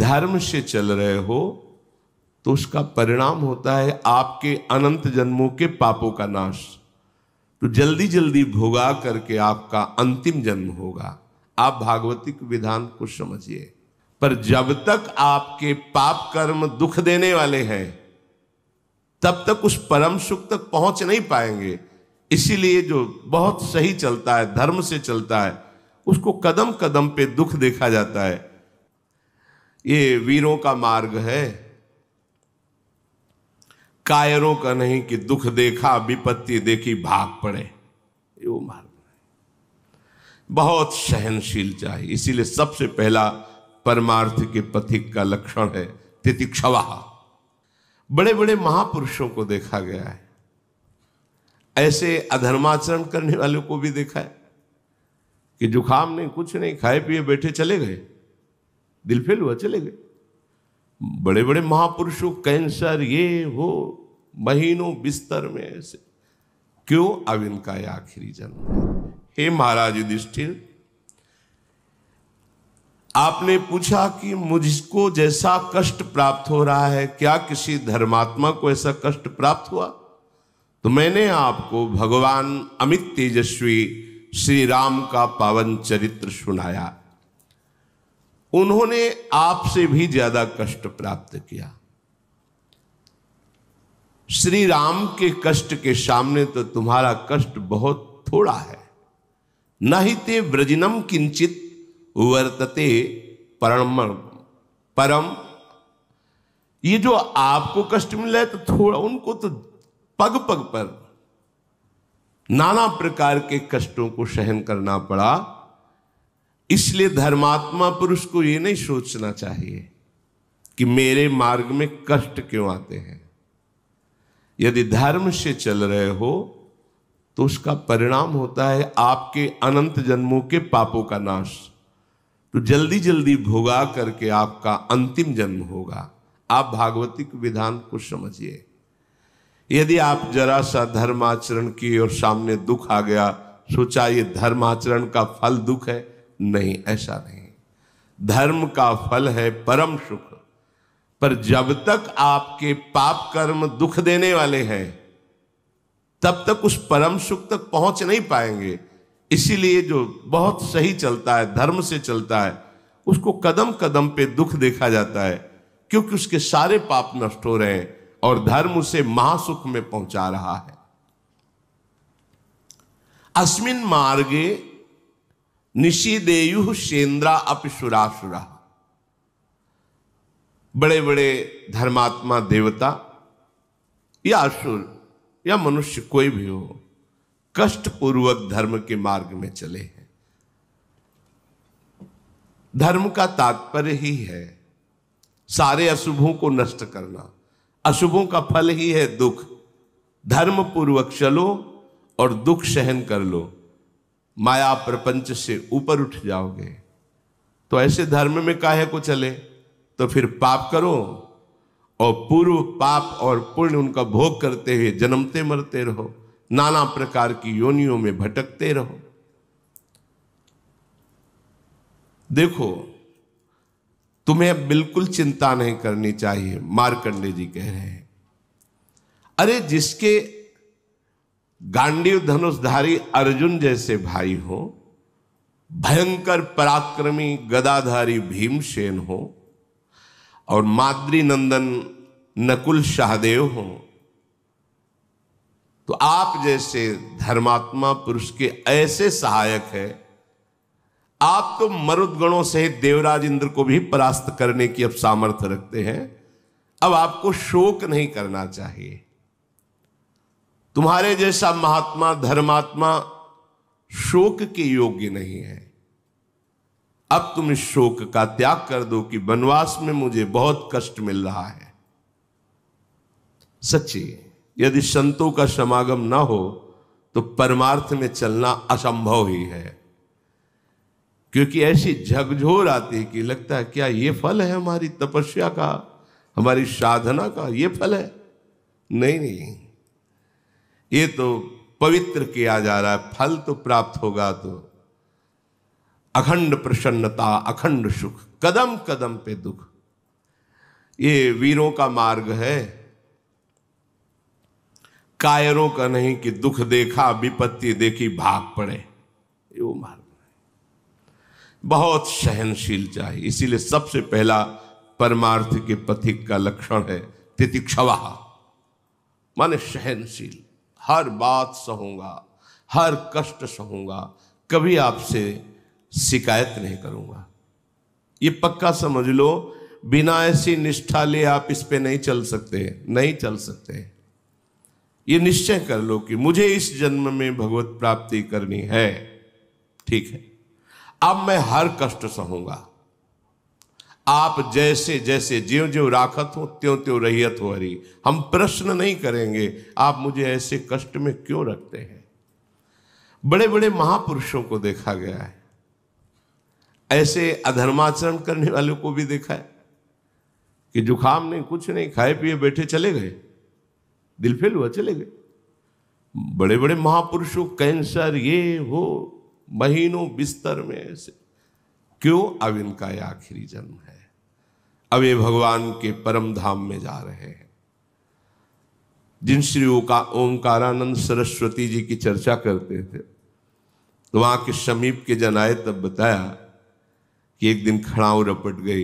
धर्म से चल रहे हो तो उसका परिणाम होता है आपके अनंत जन्मों के पापों का नाश। तो जल्दी जल्दी भोगा करके आपका अंतिम जन्म होगा। आप भागवतिक विधान को समझिए। पर जब तक आपके पाप कर्म दुख देने वाले हैं तब तक उस परम सुख तक पहुंच नहीं पाएंगे। इसीलिए जो बहुत सही चलता है, धर्म से चलता है, उसको कदम कदम पे दुख देखा जाता है। ये वीरों का मार्ग है, कायरों का नहीं कि दुख देखा विपत्ति देखी भाग पड़े। ये वो मार्ग है। बहुत सहनशील चाहिए। इसीलिए सबसे पहला परमार्थ के पथिक का लक्षण है तितिक्षवा। बड़े बड़े महापुरुषों को देखा गया है, ऐसे अधर्माचरण करने वालों को भी देखा है कि जुखाम नहीं, कुछ नहीं, खाए पिए बैठे चले गए, दिल फेल हुआ चले गए। बड़े बड़े महापुरुषों कैंसर ये हो, महीनों बिस्तर में ऐसे। क्यों? अब इनका ये आखिरी जन्म है। हे महाराज युधिष्ठिर, आपने पूछा कि मुझको जैसा कष्ट प्राप्त हो रहा है क्या किसी धर्मात्मा को ऐसा कष्ट प्राप्त हुआ? तो मैंने आपको भगवान अमित तेजस्वी श्री राम का पावन चरित्र सुनाया। उन्होंने आपसे भी ज्यादा कष्ट प्राप्त किया। श्री राम के कष्ट के सामने तो तुम्हारा कष्ट बहुत थोड़ा है। न ही ते व्रजनम किंचित वर्तते परम। ये जो आपको कष्ट मिल रहा है तो थोड़ा, उनको तो पग पग पर नाना प्रकार के कष्टों को सहन करना पड़ा। इसलिए धर्मात्मा पुरुष को ये नहीं सोचना चाहिए कि मेरे मार्ग में कष्ट क्यों आते हैं। यदि धर्म से चल रहे हो तो उसका परिणाम होता है आपके अनंत जन्मों के पापों का नाश। तो जल्दी जल्दी भोगा करके आपका अंतिम जन्म होगा। आप भागवतिक विधान को समझिए। यदि आप जरा सा धर्माचरण किए और सामने दुख आ गया, सोचा ये धर्माचरण का फल दुख है, नहीं, ऐसा नहीं। धर्म का फल है परम सुख। पर जब तक आपके पाप कर्म दुख देने वाले हैं तब तक उस परम सुख तक पहुंच नहीं पाएंगे। इसीलिए जो बहुत सही चलता है, धर्म से चलता है, उसको कदम कदम पे दुख देखा जाता है, क्योंकि उसके सारे पाप नष्ट हो रहे हैं और धर्म उसे महासुख में पहुंचा रहा है। अस्मिन मार्गे निषिदेयु शेन्द्रा अपिसुरासुरा। बड़े बड़े धर्मात्मा देवता या असुर या मनुष्य कोई भी हो, कष्ट पूर्वक धर्म के मार्ग में चले हैं। धर्म का तात्पर्य ही है सारे अशुभों को नष्ट करना। अशुभों का फल ही है दुख। धर्म पूर्वक चलो और दुख सहन कर लो, माया प्रपंच से ऊपर उठ जाओगे। तो ऐसे धर्म में काहे को चले? तो फिर पाप करो और पूर्व पाप और पुण्य उनका भोग करते हुए जन्मते मरते रहो, नाना प्रकार की योनियों में भटकते रहो। देखो, तुम्हें बिल्कुल चिंता नहीं करनी चाहिए। मार्कंडेय जी कह रहे हैं, अरे जिसके गांडीव धनुषधारी अर्जुन जैसे भाई हो, भयंकर पराक्रमी गदाधारी भीमसेन हो और माद्री नंदन नकुल सहदेव हो, तो आप जैसे धर्मात्मा पुरुष के ऐसे सहायक है। आप तो मरुदगणों सहित देवराज इंद्र को भी परास्त करने की अब सामर्थ्य रखते हैं। अब आपको शोक नहीं करना चाहिए। तुम्हारे जैसा महात्मा धर्मात्मा शोक के योग्य नहीं है। अब तुम इस शोक का त्याग कर दो कि वनवास में मुझे बहुत कष्ट मिल रहा है। सच्ची, यदि संतों का समागम ना हो तो परमार्थ में चलना असंभव ही है। क्योंकि ऐसी झकझोर आती है कि लगता है क्या ये फल है हमारी तपस्या का, हमारी साधना का ये फल है? नहीं नहीं, ये तो पवित्र किया जा रहा है। फल तो प्राप्त होगा तो अखंड प्रसन्नता, अखंड सुख, कदम कदम पे दुख। ये वीरों का मार्ग है, कायरों का नहीं कि दुख देखा विपत्ति देखी भाग पड़े, ये वो मार्ग है। बहुत सहनशील चाहिए। इसीलिए सबसे पहला परमार्थ के पथिक का लक्षण है तितिक्षवा, माने सहनशील। हर बात सहूंगा, हर कष्ट सहूंगा, कभी आपसे शिकायत नहीं करूंगा। ये पक्का समझ लो, बिना ऐसी निष्ठा लिए आप इस पे नहीं चल सकते, नहीं चल सकते। ये निश्चय कर लो कि मुझे इस जन्म में भगवत प्राप्ति करनी है, ठीक है, अब मैं हर कष्ट सहूंगा। आप जैसे जैसे ज्यों ज्यों राखत हो त्यों त्यों रहियत हो हरि। हम प्रश्न नहीं करेंगे आप मुझे ऐसे कष्ट में क्यों रखते हैं। बड़े बड़े महापुरुषों को देखा गया है, ऐसे अधर्माचरण करने वालों को भी देखा है कि जुखाम नहीं, कुछ नहीं, खाए पिए बैठे चले गए, दिल फेल हुआ चले गए। बड़े बड़े महापुरुषों कैंसर ये हो, महीनों बिस्तर में ऐसे, क्यों? अब इनका ये आखिरी जन्म है, अब ये भगवान के परम धाम में जा रहे हैं। जिन श्री ओंकारानंद सरस्वती जी की चर्चा करते थे तो वहां के समीप के जन आए, तब बताया कि एक दिन खड़ाऊ रपट गई,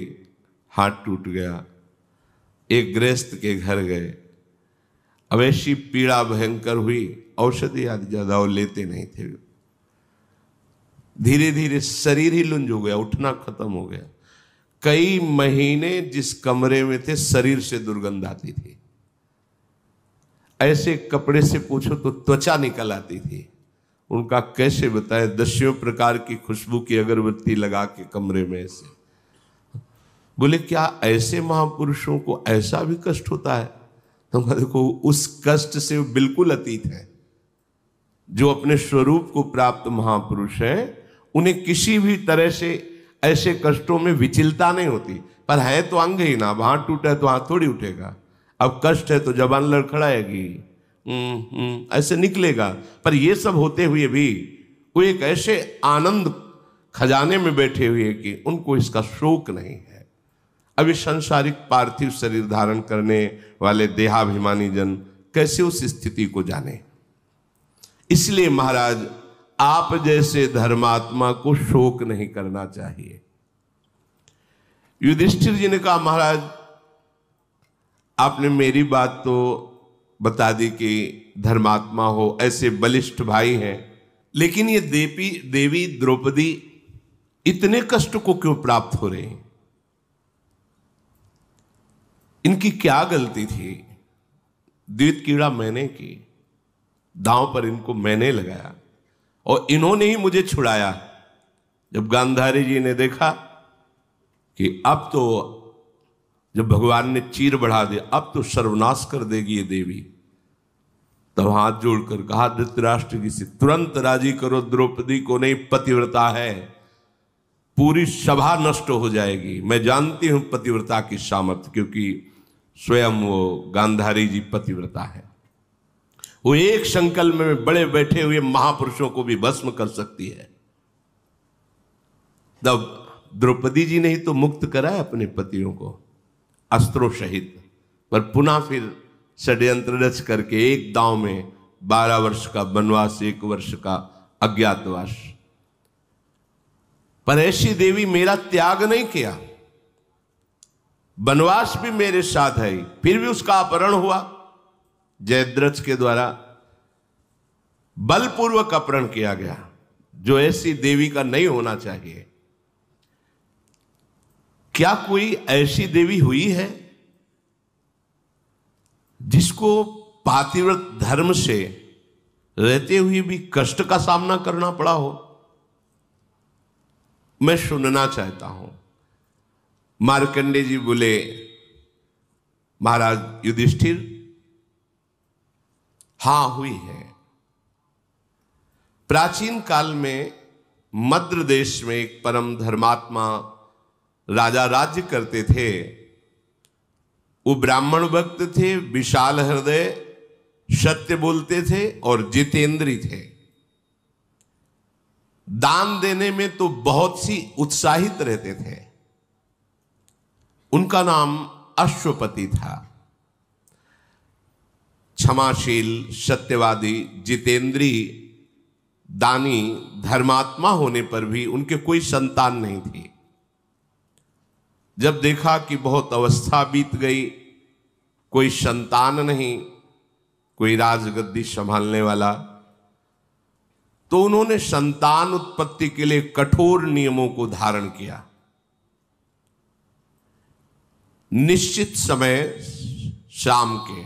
हाथ टूट गया, एक गृहस्थ के घर गए। अब ऐसी पीड़ा भयंकर हुई, औषधि आदि ज्यादा वो लेते नहीं थे। धीरे धीरे शरीर ही लुंज हो गया, उठना खत्म हो गया। कई महीने जिस कमरे में थे शरीर से दुर्गंध आती थी, ऐसे कपड़े से पूछो तो त्वचा निकल आती थी। उनका कैसे बताए, 10 प्रकार की खुशबू की अगरबत्ती लगा के कमरे में ऐसे। बोले क्या ऐसे महापुरुषों को ऐसा भी कष्ट होता है? तो देखो उस कष्ट से बिल्कुल अतीत है। जो अपने स्वरूप को प्राप्त महापुरुष हैं उन्हें किसी भी तरह से ऐसे कष्टों में विचलता नहीं होती। पर है तो अंग ही ना, वहां टूटा है तो हाथ थोड़ी उठेगा। अब कष्ट है तो जबान लड़खड़ाएगी, ऐसे निकलेगा। पर ये सब होते हुए भी वो एक ऐसे आनंद खजाने में बैठे हुए कि उनको इसका शोक नहीं है। अब इस सांसारिक पार्थिव शरीर धारण करने वाले देहाभिमानी जन कैसे उस स्थिति को जाने। इसलिए महाराज आप जैसे धर्मात्मा को शोक नहीं करना चाहिए। युधिष्ठिर जी ने कहा महाराज आपने मेरी बात तो बता दी कि धर्मात्मा हो, ऐसे बलिष्ठ भाई हैं, लेकिन ये देवी द्रौपदी इतने कष्ट को क्यों प्राप्त हो रहे हैं? इनकी क्या गलती थी? द्वित कीड़ा मैंने की, दांव पर इनको मैंने लगाया और इन्होंने ही मुझे छुड़ाया। जब गांधारी जी ने देखा कि अब तो जब भगवान ने चीर बढ़ा दिया, अब तो सर्वनाश कर देगी ये देवी, तब हाथ जोड़कर कहा धृतराष्ट्र जी से तुरंत राजी करो द्रौपदी को, नहीं पतिव्रता है, पूरी सभा नष्ट हो जाएगी। मैं जानती हूं पतिव्रता की सामर्थ्य, क्योंकि स्वयं वो गांधारी जी पतिव्रता है। वो एक संकल्प में बड़े बैठे हुए महापुरुषों को भी भस्म कर सकती है। तब द्रौपदी जी ने ही तो मुक्त कराया अपने पतियों को अस्त्रों सहित, पर पुनः फिर षड्यंत्र रच करके एक दांव में 12 वर्ष का वनवास, 1 वर्ष का अज्ञातवास। पर ऐसी देवी मेरा त्याग नहीं किया, वनवास भी मेरे साथ है, फिर भी उसका अपहरण हुआ जयद्रथ के द्वारा, बलपूर्वक अपहरण किया गया, जो ऐसी देवी का नहीं होना चाहिए। क्या कोई ऐसी देवी हुई है जिसको पातिव्रत धर्म से रहते हुए भी कष्ट का सामना करना पड़ा हो? मैं सुनना चाहता हूं। मार्कंडेय जी बोले महाराज युधिष्ठिर, हां हुई है। प्राचीन काल में मद्र देश में एक परम धर्मात्मा राजा राज्य करते थे। वो ब्राह्मण भक्त थे, विशाल हृदय, सत्य बोलते थे और जितेंद्री थे। दान देने में तो बहुत सी उत्साहित रहते थे। उनका नाम अश्वपति था। क्षमाशील, सत्यवादी, जितेंद्री, दानी, धर्मात्मा होने पर भी उनके कोई संतान नहीं थी। जब देखा कि बहुत अवस्था बीत गई, कोई संतान नहीं, कोई राजगद्दी संभालने वाला, तो उन्होंने संतान उत्पत्ति के लिए कठोर नियमों को धारण किया। निश्चित समय शाम के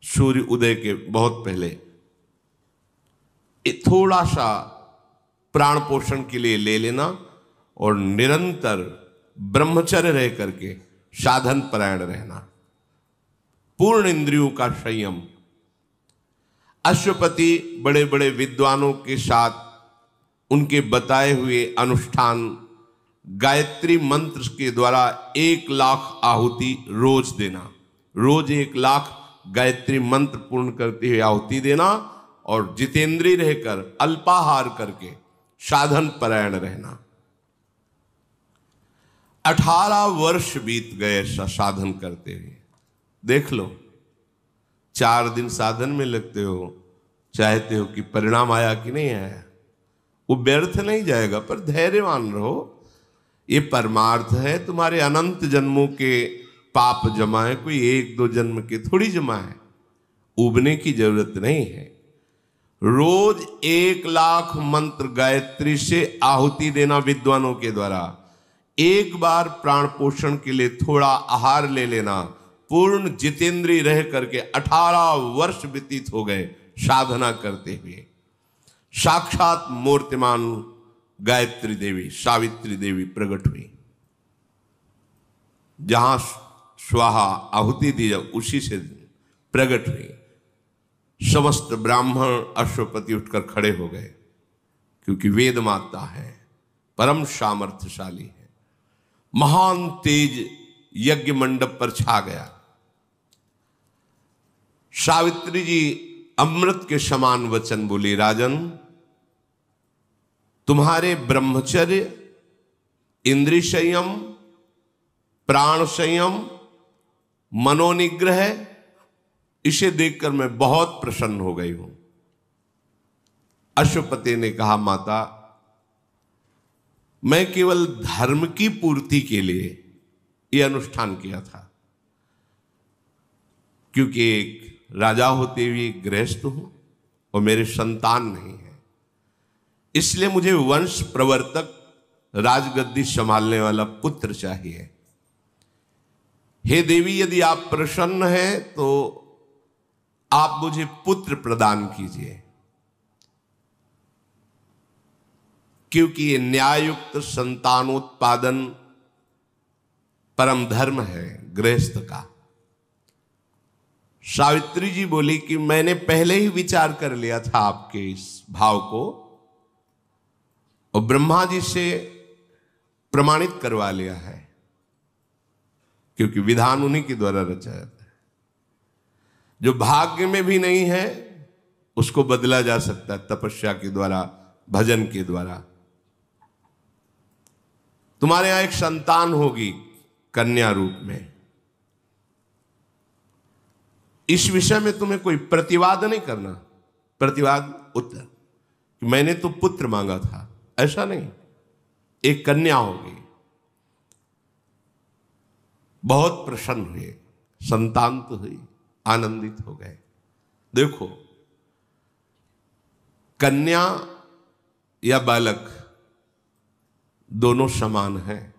सूर्य उदय के बहुत पहले थोड़ा सा प्राण पोषण के लिए ले लेना और निरंतर ब्रह्मचर्य रह करके साधन परायण रहना, पूर्ण इंद्रियों का संयम। अश्वपति बड़े बड़े विद्वानों के साथ उनके बताए हुए अनुष्ठान गायत्री मंत्र के द्वारा 1,00,000 आहुति रोज देना, रोज 1,00,000 गायत्री मंत्र पूर्ण करते हुए आहुति देना और जितेंद्रीय रहकर अल्पाहार करके साधन परायण रहना। 18 वर्ष बीत गए साधन करते हुए। देख लो, 4 दिन साधन में लगते हो, चाहते हो कि परिणाम आया कि नहीं आया, वो व्यर्थ नहीं जाएगा, पर धैर्यवान रहो। ये परमार्थ है, तुम्हारे अनंत जन्मों के पाप जमा है, कोई 1-2 जन्म के थोड़ी जमा है, उबने की जरूरत नहीं है। रोज 1,00,000 मंत्र गायत्री से आहुति देना विद्वानों के द्वारा, एक बार प्राण पोषण के लिए थोड़ा आहार ले लेना, पूर्ण जितेंद्रीय रह करके 18 वर्ष व्यतीत हो गए साधना करते हुए। साक्षात मूर्तिमान गायत्री देवी, सावित्री देवी प्रकट हुई। जहां स्वाहा आहुति दी जाए उसी से प्रकट हुई। समस्त ब्राह्मण अश्वपति उठकर खड़े हो गए, क्योंकि वेद माता है, परम सामर्थ्यशाली है। महान तेज यज्ञ मंडप पर छा गया। सावित्री जी अमृत के समान वचन बोली, राजन, तुम्हारे ब्रह्मचर्य, इंद्रिय संयम, प्राण संयम, मनोनिग्रह, इसे देखकर मैं बहुत प्रसन्न हो गई हूं। अश्वपति ने कहा, माता, मैं केवल धर्म की पूर्ति के लिए यह अनुष्ठान किया था, क्योंकि एक राजा होते हुए गृहस्थ हूं और मेरे संतान नहीं है, इसलिए मुझे वंश प्रवर्तक, राजगद्दी संभालने वाला पुत्र चाहिए। हे देवी, यदि आप प्रसन्न हैं तो आप मुझे पुत्र प्रदान कीजिए, क्योंकि ये न्यायुक्त संतानोत्पादन परम धर्म है गृहस्थ का। सावित्री जी बोली कि मैंने पहले ही विचार कर लिया था आपके इस भाव को, और ब्रह्मा जी से प्रमाणित करवा लिया है, क्योंकि विधान उन्हीं के द्वारा रचा जाता है। जो भाग्य में भी नहीं है उसको बदला जा सकता है तपस्या के द्वारा, भजन के द्वारा। तुम्हारे यहां एक संतान होगी कन्या रूप में। इस विषय में तुम्हें कोई प्रतिवाद नहीं करना, प्रतिवाद उत्तर कि मैंने तो पुत्र मांगा था, ऐसा नहीं, एक कन्या होगी। बहुत प्रसन्न हुए, संतान तो हुई, आनंदित हो गए। देखो, कन्या या बालक दोनों समान हैं।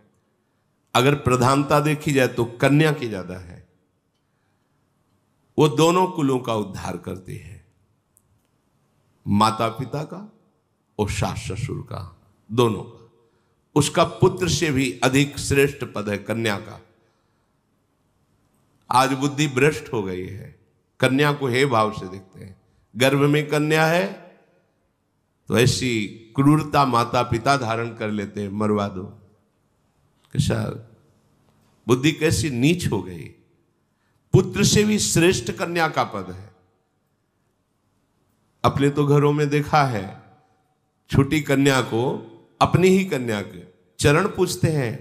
अगर प्रधानता देखी जाए तो कन्या की ज्यादा है। वो दोनों कुलों का उद्धार करती है, माता पिता का और सास ससुर का, दोनों का। उसका पुत्र से भी अधिक श्रेष्ठ पद है कन्या का। आज बुद्धि भ्रष्ट हो गई है, कन्या को हे भाव से देखते हैं। गर्भ में कन्या है तो ऐसी क्रूरता माता पिता धारण कर लेते हैं, मरवा दो। कैसा बुद्धि कैसी नीच हो गई। पुत्र से भी श्रेष्ठ कन्या का पद है। अपने तो घरों में देखा है, छोटी कन्या को अपनी ही कन्या के चरण पूछते हैं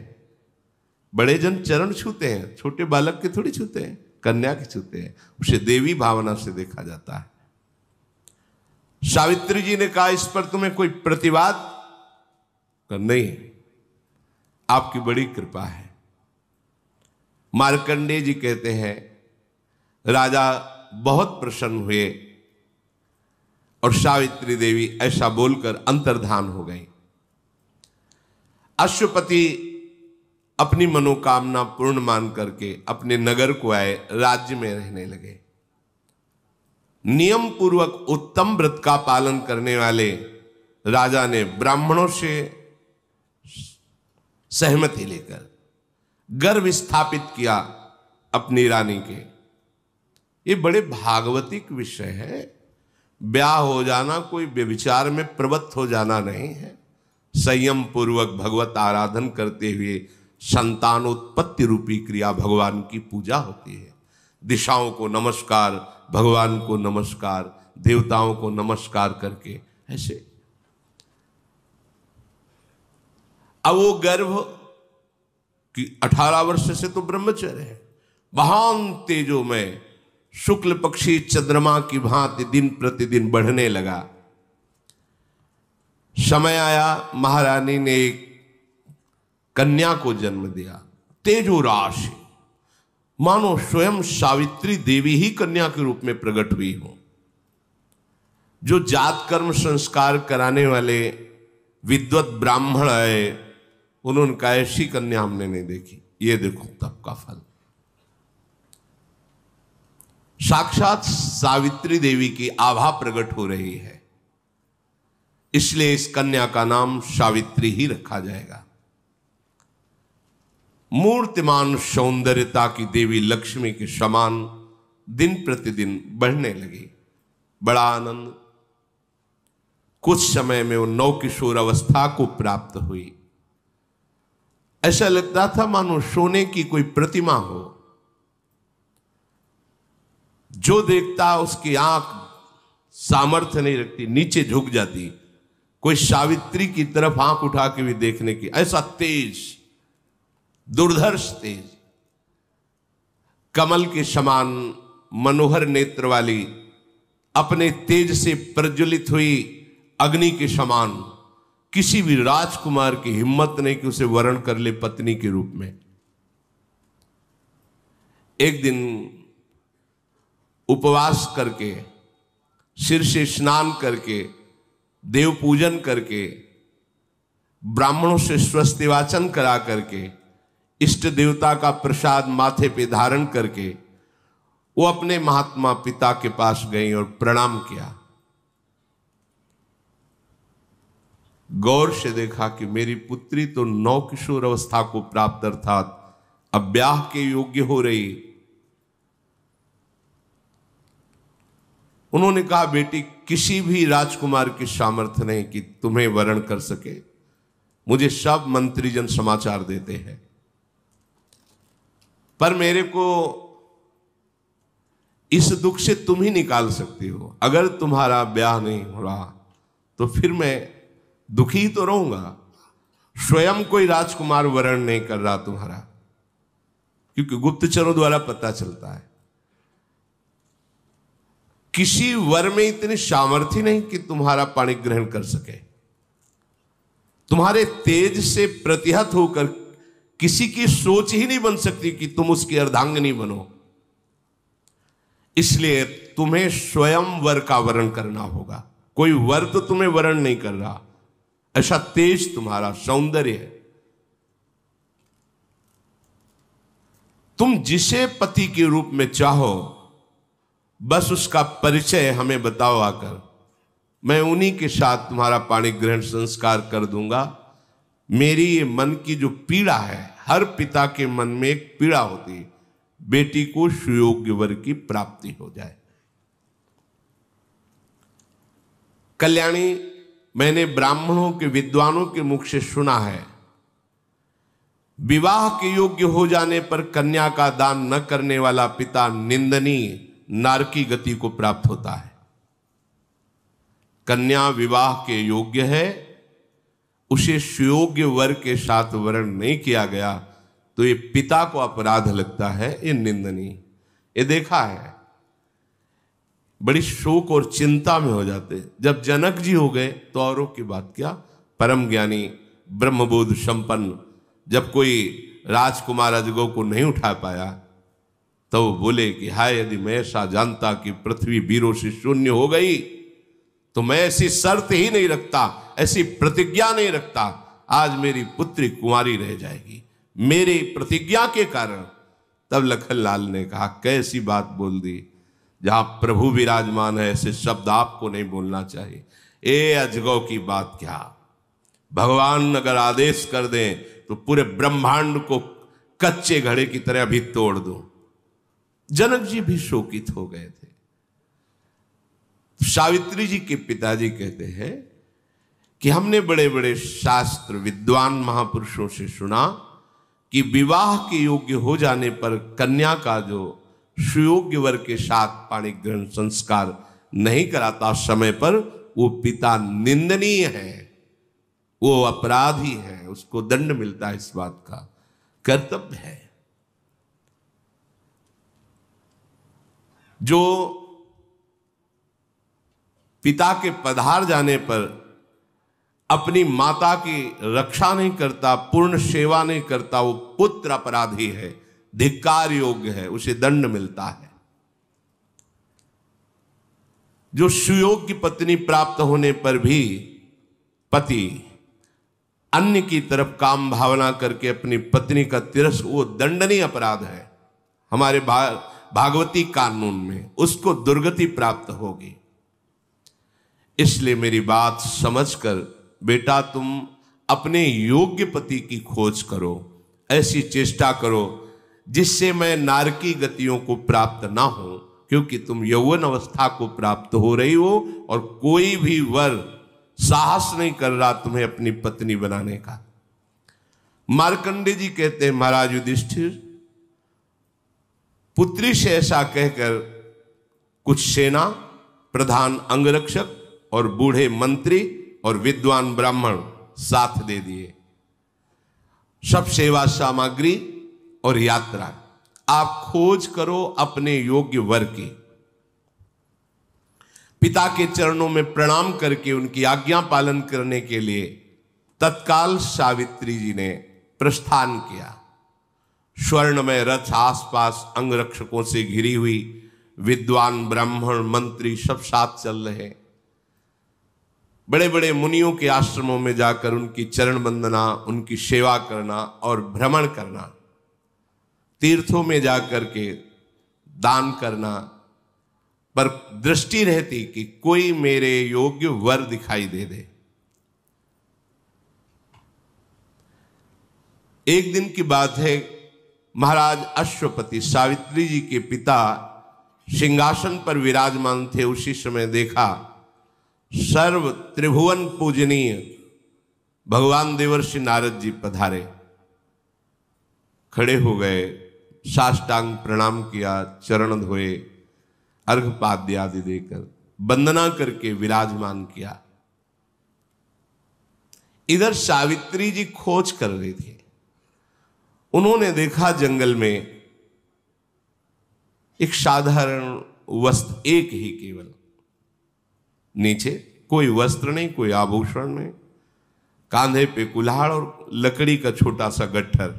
बड़े जन चरण छूते हैं, छोटे बालक के थोड़ी छूते हैं, कन्या के छूते हैं। उसे देवी भावना से देखा जाता है। सावित्री जी ने कहा, इस पर तुम्हें कोई प्रतिवाद नहीं, आपकी बड़ी कृपा है। मार्कंडेय जी कहते हैं, राजा बहुत प्रसन्न हुए और सावित्री देवी ऐसा बोलकर अंतर्धान हो गई। अश्वपति अपनी मनोकामना पूर्ण मान करके अपने नगर को आए, राज्य में रहने लगे। नियम पूर्वक उत्तम व्रत का पालन करने वाले राजा ने ब्राह्मणों से सहमति लेकर गर्भ स्थापित किया अपनी रानी के। ये बड़े भागवतिक विषय है। ब्याह हो जाना कोई व्यभिचार में प्रवृत्त हो जाना नहीं है। संयम पूर्वक भगवत आराधन करते हुए संतानोत्पत्ति रूपी क्रिया भगवान की पूजा होती है। दिशाओं को नमस्कार, भगवान को नमस्कार, देवताओं को नमस्कार करके ऐसे। अब वो गर्भ कि 18 वर्ष से तो ब्रह्मचर्य है, महान तेजो में शुक्ल पक्षी चंद्रमा की भांति दिन प्रतिदिन बढ़ने लगा। समय आया, महारानी ने एक कन्या को जन्म दिया। तेजो राशि, मानो स्वयं सावित्री देवी ही कन्या के रूप में प्रकट हुई हो। जो जात कर्म संस्कार कराने वाले विद्वत ब्राह्मण आए, उन्होंने कहा ऐसी कन्या हमने नहीं देखी। ये देखो तब का फल। साक्षात सावित्री देवी की आभा प्रकट हो रही है, इसलिए इस कन्या का नाम सावित्री ही रखा जाएगा। मूर्तिमान सौंदर्यता की देवी लक्ष्मी के समान दिन प्रतिदिन बढ़ने लगी। बड़ा आनंद। कुछ समय में वो नवकिशोर अवस्था को प्राप्त हुई। ऐसा लगता था मानो सोने की कोई प्रतिमा हो। जो देखता उसकी आंख सामर्थ्य नहीं रखती, नीचे झुक जाती। कोई सावित्री की तरफ आंख उठा के भी देखने की, ऐसा तेज, दुर्धर्ष तेज, कमल के समान मनोहर नेत्र वाली, अपने तेज से प्रज्वलित हुई अग्नि के समान। किसी भी राजकुमार की हिम्मत नहीं कि उसे वरण कर ले पत्नी के रूप में। एक दिन उपवास करके, सिर से स्नान करके, देव पूजन करके, ब्राह्मणों से स्वस्ति वाचन करा करके, इष्ट देवता का प्रसाद माथे पे धारण करके वो अपने महात्मा पिता के पास गई और प्रणाम किया। गौर से देखा कि मेरी पुत्री तो नवकिशोर अवस्था को प्राप्त, अर्थात अब ब्याह के योग्य हो रही। उन्होंने कहा, बेटी, किसी भी राजकुमार की सामर्थ्य नहीं कि तुम्हें वरण कर सके। मुझे सब मंत्रीजन समाचार देते हैं, पर मेरे को इस दुख से तुम ही निकाल सकती हो। अगर तुम्हारा ब्याह नहीं हो रहा तो फिर मैं दुखी तो रहूंगा। स्वयं कोई राजकुमार वरण नहीं कर रहा तुम्हारा, क्योंकि गुप्तचरों द्वारा पता चलता है। किसी वर में इतनी सामर्थ्य नहीं कि तुम्हारा पाणी ग्रहण कर सके। तुम्हारे तेज से प्रतिहत होकर किसी की सोच ही नहीं बन सकती कि तुम उसकी अर्धांगिनी बनो। इसलिए तुम्हें स्वयं वर का वरण करना होगा। कोई वर तो तुम्हें वरण नहीं कर रहा, ऐसा तेज तुम्हारा सौंदर्य है। तुम जिसे पति के रूप में चाहो, बस उसका परिचय हमें बताओ आकर। मैं उन्हीं के साथ तुम्हारा पाणी ग्रहण संस्कार कर दूंगा। मेरी ये मन की जो पीड़ा है, हर पिता के मन में एक पीड़ा होती है, बेटी को सुयोग्य वर की प्राप्ति हो जाए। कल्याणी, मैंने ब्राह्मणों के विद्वानों के मुख से सुना है, विवाह के योग्य हो जाने पर कन्या का दान न करने वाला पिता निंदनीय नारकी गति को प्राप्त होता है। कन्या विवाह के योग्य है, उसे सुयोग्य वर के साथ वरण नहीं किया गया तो ये पिता को अपराध लगता है, ये निंदनीय। ये देखा है, बड़ी शोक और चिंता में हो जाते। जब जनक जी हो गए तो औरों की बात क्या, परम ज्ञानी ब्रह्मबोध संपन्न, जब कोई राजकुमार अजगौ को नहीं उठा पाया तो वो बोले कि हाय, यदि मैं ऐसा जानता कि पृथ्वी वीरों से शून्य हो गई तो मैं ऐसी शर्त ही नहीं रखता, ऐसी प्रतिज्ञा नहीं रखता, आज मेरी पुत्री कुंवारी रह जाएगी मेरी प्रतिज्ञा के कारण। तब लखनलाल ने कहा, कैसी बात बोल दी, जहां प्रभु विराजमान है ऐसे शब्द आपको नहीं बोलना चाहिए। ए अजगौ की बात क्या, भगवान अगर आदेश कर दें तो पूरे ब्रह्मांड को कच्चे घड़े की तरह अभी तोड़ दो। जनक जी भी शोकित हो गए थे। सावित्री जी के पिताजी कहते हैं कि हमने बड़े बड़े शास्त्र विद्वान महापुरुषों से सुना कि विवाह के योग्य हो जाने पर कन्या का जो सुयोग्य वर के साथ पाणी ग्रहण संस्कार नहीं कराता समय पर, वो पिता निंदनीय है, वो अपराधी है, उसको दंड मिलता है। इस बात का कर्तव्य है। जो पिता के पधार जाने पर अपनी माता की रक्षा नहीं करता, पूर्ण सेवा नहीं करता, वो पुत्र अपराधी है, धिक्कार योग्य है, उसे दंड मिलता है। जो सुयोग्य पत्नी प्राप्त होने पर भी पति अन्य की तरफ काम भावना करके अपनी पत्नी का तिरस्कार, वो दंडनीय अपराध है। हमारे भागवती कानून में उसको दुर्गति प्राप्त होगी। इसलिए मेरी बात समझकर बेटा तुम अपने योग्य पति की खोज करो, ऐसी चेष्टा करो जिससे मैं नारकी गतियों को प्राप्त ना हो, क्योंकि तुम यौवन अवस्था को प्राप्त हो रही हो और कोई भी वर साहस नहीं कर रहा तुम्हें अपनी पत्नी बनाने का। मार्कंडे जी कहते हैं, महाराज युधिष्ठिर, पुत्री से ऐसा कहकर कुछ सेना, प्रधान अंगरक्षक और बूढ़े मंत्री और विद्वान ब्राह्मण साथ दे दिए, सब सेवा सामग्री और यात्रा। आप खोज करो अपने योग्य वर की। पिता के चरणों में प्रणाम करके उनकी आज्ञा पालन करने के लिए तत्काल सावित्री जी ने प्रस्थान किया। स्वर्णमय रथ आसपास अंगरक्षकों से घिरी हुई, विद्वान ब्राह्मण मंत्री सब साथ चल रहे। बड़े बड़े मुनियों के आश्रमों में जाकर उनकी चरण वंदना, उनकी सेवा करना और भ्रमण करना, तीर्थों में जाकर के दान करना, पर दृष्टि रहती कि कोई मेरे योग्य वर दिखाई दे दे। एक दिन की बात है, महाराज अश्वपति सावित्री जी के पिता सिंहासन पर विराजमान थे। उसी समय देखा सर्व त्रिभुवन पूजनीय भगवान देवर्षि नारद जी पधारे। खड़े हो गए, साष्टांग प्रणाम किया, चरण धोए, अर्घपाद्य आदि देकर वंदना करके विराजमान किया। इधर सावित्री जी खोज कर रही थी। उन्होंने देखा जंगल में एक साधारण वस्त्र, एक ही केवल, नीचे कोई वस्त्र नहीं, कोई आभूषण नहीं, कांधे पे कुल्हाड़ और लकड़ी का छोटा सा गट्ठर।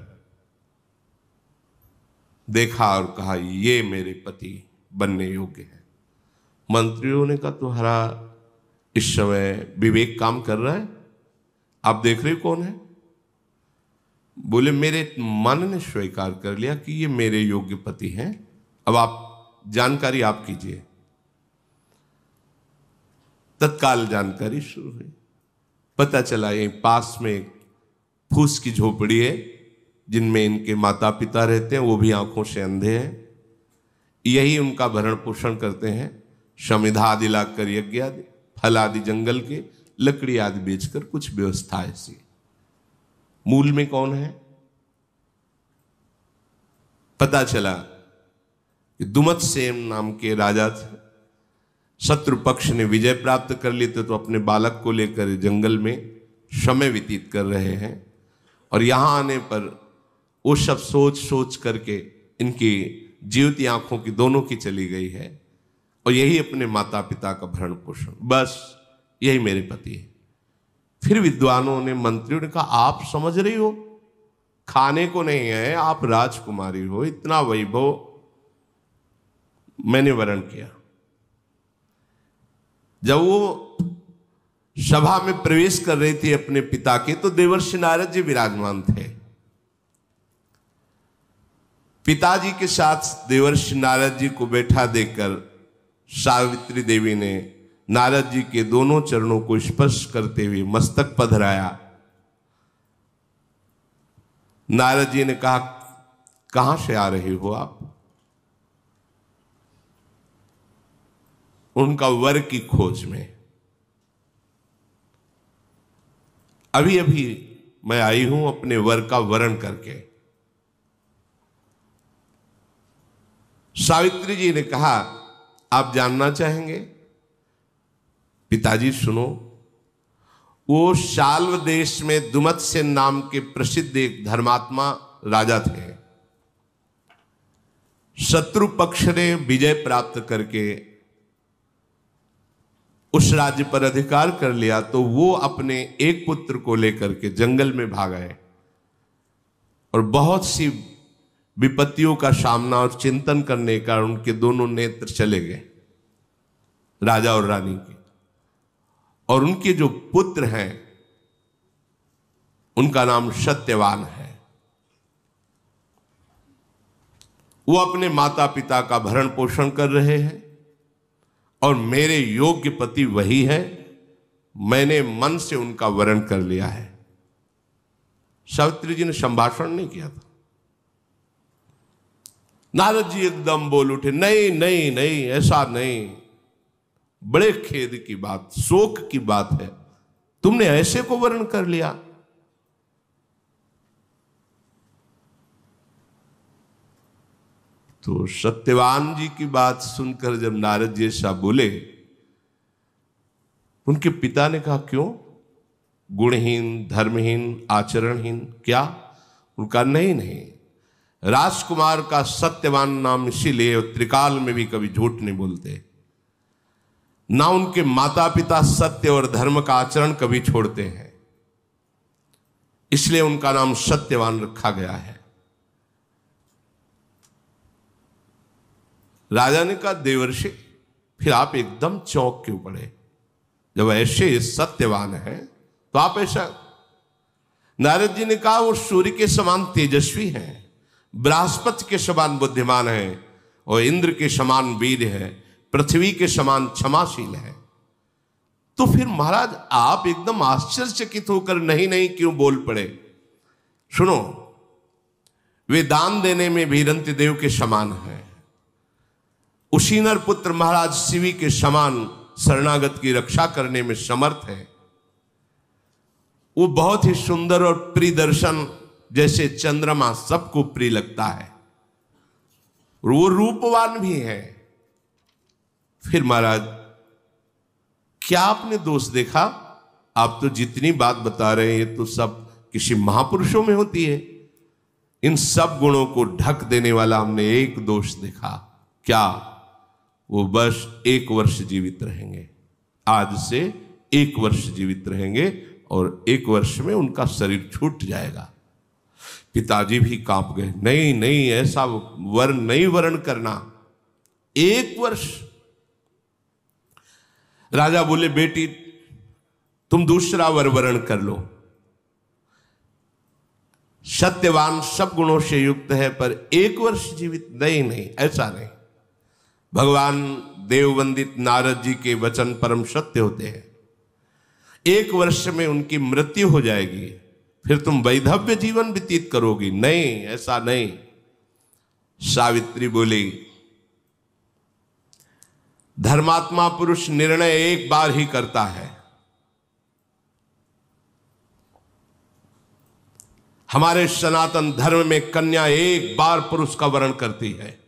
देखा और कहा, ये मेरे पति बनने योग्य है। मंत्रियों ने कहा, तुम्हारा इस समय विवेक काम कर रहा है? आप देख रहे कौन है? बोले, मेरे मन ने स्वीकार कर लिया कि ये मेरे योग्य पति हैं। अब आप जानकारी आप कीजिए। तत्काल जानकारी शुरू हुई। पता चला यहीं पास में एक फूस की झोपड़ी है जिनमें इनके माता पिता रहते हैं, वो भी आंखों से अंधे हैं। यही उनका भरण पोषण करते हैं। समिधा आदि लाकर, यज्ञ आदि, फल आदि जंगल के, लकड़ी आदि बेचकर कुछ व्यवस्था ऐसी। मूल में कौन है? पता चला कि दुमतसेन नाम के राजा थे। शत्रु पक्ष ने विजय प्राप्त कर ली तो अपने बालक को लेकर जंगल में समय व्यतीत कर रहे हैं। और यहां आने पर वो सब सोच सोच करके इनकी जीवती आंखों की दोनों की चली गई है, और यही अपने माता पिता का भरण पोषण, बस यही मेरे पति है। फिर विद्वानों ने, मंत्रियों ने कहा, आप समझ रही हो, खाने को नहीं है, आप राजकुमारी हो, इतना वैभव। मैंने वरण किया। जब वो सभा में प्रवेश कर रही थी अपने पिता के, तो देवर्षि नारद जी विराजमान थे। पिताजी के साथ देवर्षि नारद जी को बैठा देखकर सावित्री देवी ने नारद जी के दोनों चरणों को स्पर्श करते हुए मस्तक पधराया। नारद जी ने कहा, कहां से आ रहे हो आप? उनका वर की खोज में। अभी अभी मैं आई हूं अपने वर का वरण करके। सावित्री जी ने कहा, आप जानना चाहेंगे? पिताजी सुनो, वो शाल्व देश में दुमत्स्य नाम के प्रसिद्ध एक धर्मात्मा राजा थे। शत्रु पक्ष ने विजय प्राप्त करके उस राज्य पर अधिकार कर लिया, तो वो अपने एक पुत्र को लेकर के जंगल में भाग गए और बहुत सी विपत्तियों का सामना और चिंतन करने का उनके दोनों नेत्र चले गए, राजा और रानी के। और उनके जो पुत्र हैं उनका नाम सत्यवान है। वो अपने माता पिता का भरण पोषण कर रहे हैं और मेरे योग्य पति वही है। मैंने मन से उनका वरण कर लिया है। सावित्री जी ने संभाषण नहीं किया था। नारद जी एकदम बोल उठे, नहीं नहीं नहीं, ऐसा नहीं, बड़े खेद की बात, शोक की बात है, तुमने ऐसे को वर्ण कर लिया। तो सत्यवान जी की बात सुनकर जब नारद जी ऐसा बोले, उनके पिता ने कहा, क्यों? गुणहीन, धर्महीन, आचरणहीन क्या? उनका नहीं नहीं, राजकुमार का सत्यवान नाम इसीलिए त्रिकाल में भी कभी झूठ नहीं बोलते, ना उनके माता पिता सत्य और धर्म का आचरण कभी छोड़ते हैं, इसलिए उनका नाम सत्यवान रखा गया है। राजा ने कहा, देवर्षि, फिर आप एकदम चौंक क्यों पड़े? जब ऐसे सत्यवान हैं तो आप ऐसा? नारद जी ने कहा, वो सूर्य के समान तेजस्वी हैं, बृहस्पति के समान बुद्धिमान हैं, और इंद्र के समान वीर है, पृथ्वी के समान क्षमाशील है। तो फिर महाराज आप एकदम आश्चर्यचकित होकर नहीं नहीं क्यों बोल पड़े? सुनो, वे दान देने में भी रंति देव के समान है, उशीनर पुत्र महाराज शिवी के समान शरणागत की रक्षा करने में समर्थ है। वो बहुत ही सुंदर और प्रिय दर्शन जैसे चंद्रमा सबको प्रिय लगता है, और वो रूपवान भी है। फिर महाराज क्या आपने दोष देखा? आप तो जितनी बात बता रहे हैं ये तो सब किसी महापुरुषों में होती है। इन सब गुणों को ढक देने वाला हमने एक दोष देखा। क्या? वो बस 1 वर्ष जीवित रहेंगे। आज से 1 वर्ष जीवित रहेंगे और 1 वर्ष में उनका शरीर छूट जाएगा। पिताजी भी कांप गए। नहीं नहीं, ऐसा वर्ण नहीं वर्ण करना, 1 वर्ष। राजा बोले, बेटी तुम दूसरा वर वर्ण कर लो। सत्यवान सब गुणों से युक्त है, पर 1 वर्ष जीवित नहीं नहीं, ऐसा नहीं। भगवान देववंदित नारद जी के वचन परम सत्य होते हैं। 1 वर्ष में उनकी मृत्यु हो जाएगी, फिर तुम वैधव्य जीवन व्यतीत करोगी। नहीं, ऐसा नहीं। सावित्री बोली, धर्मात्मा पुरुष निर्णय एक बार ही करता है। हमारे सनातन धर्म में कन्या एक बार पुरुष का वरण करती है,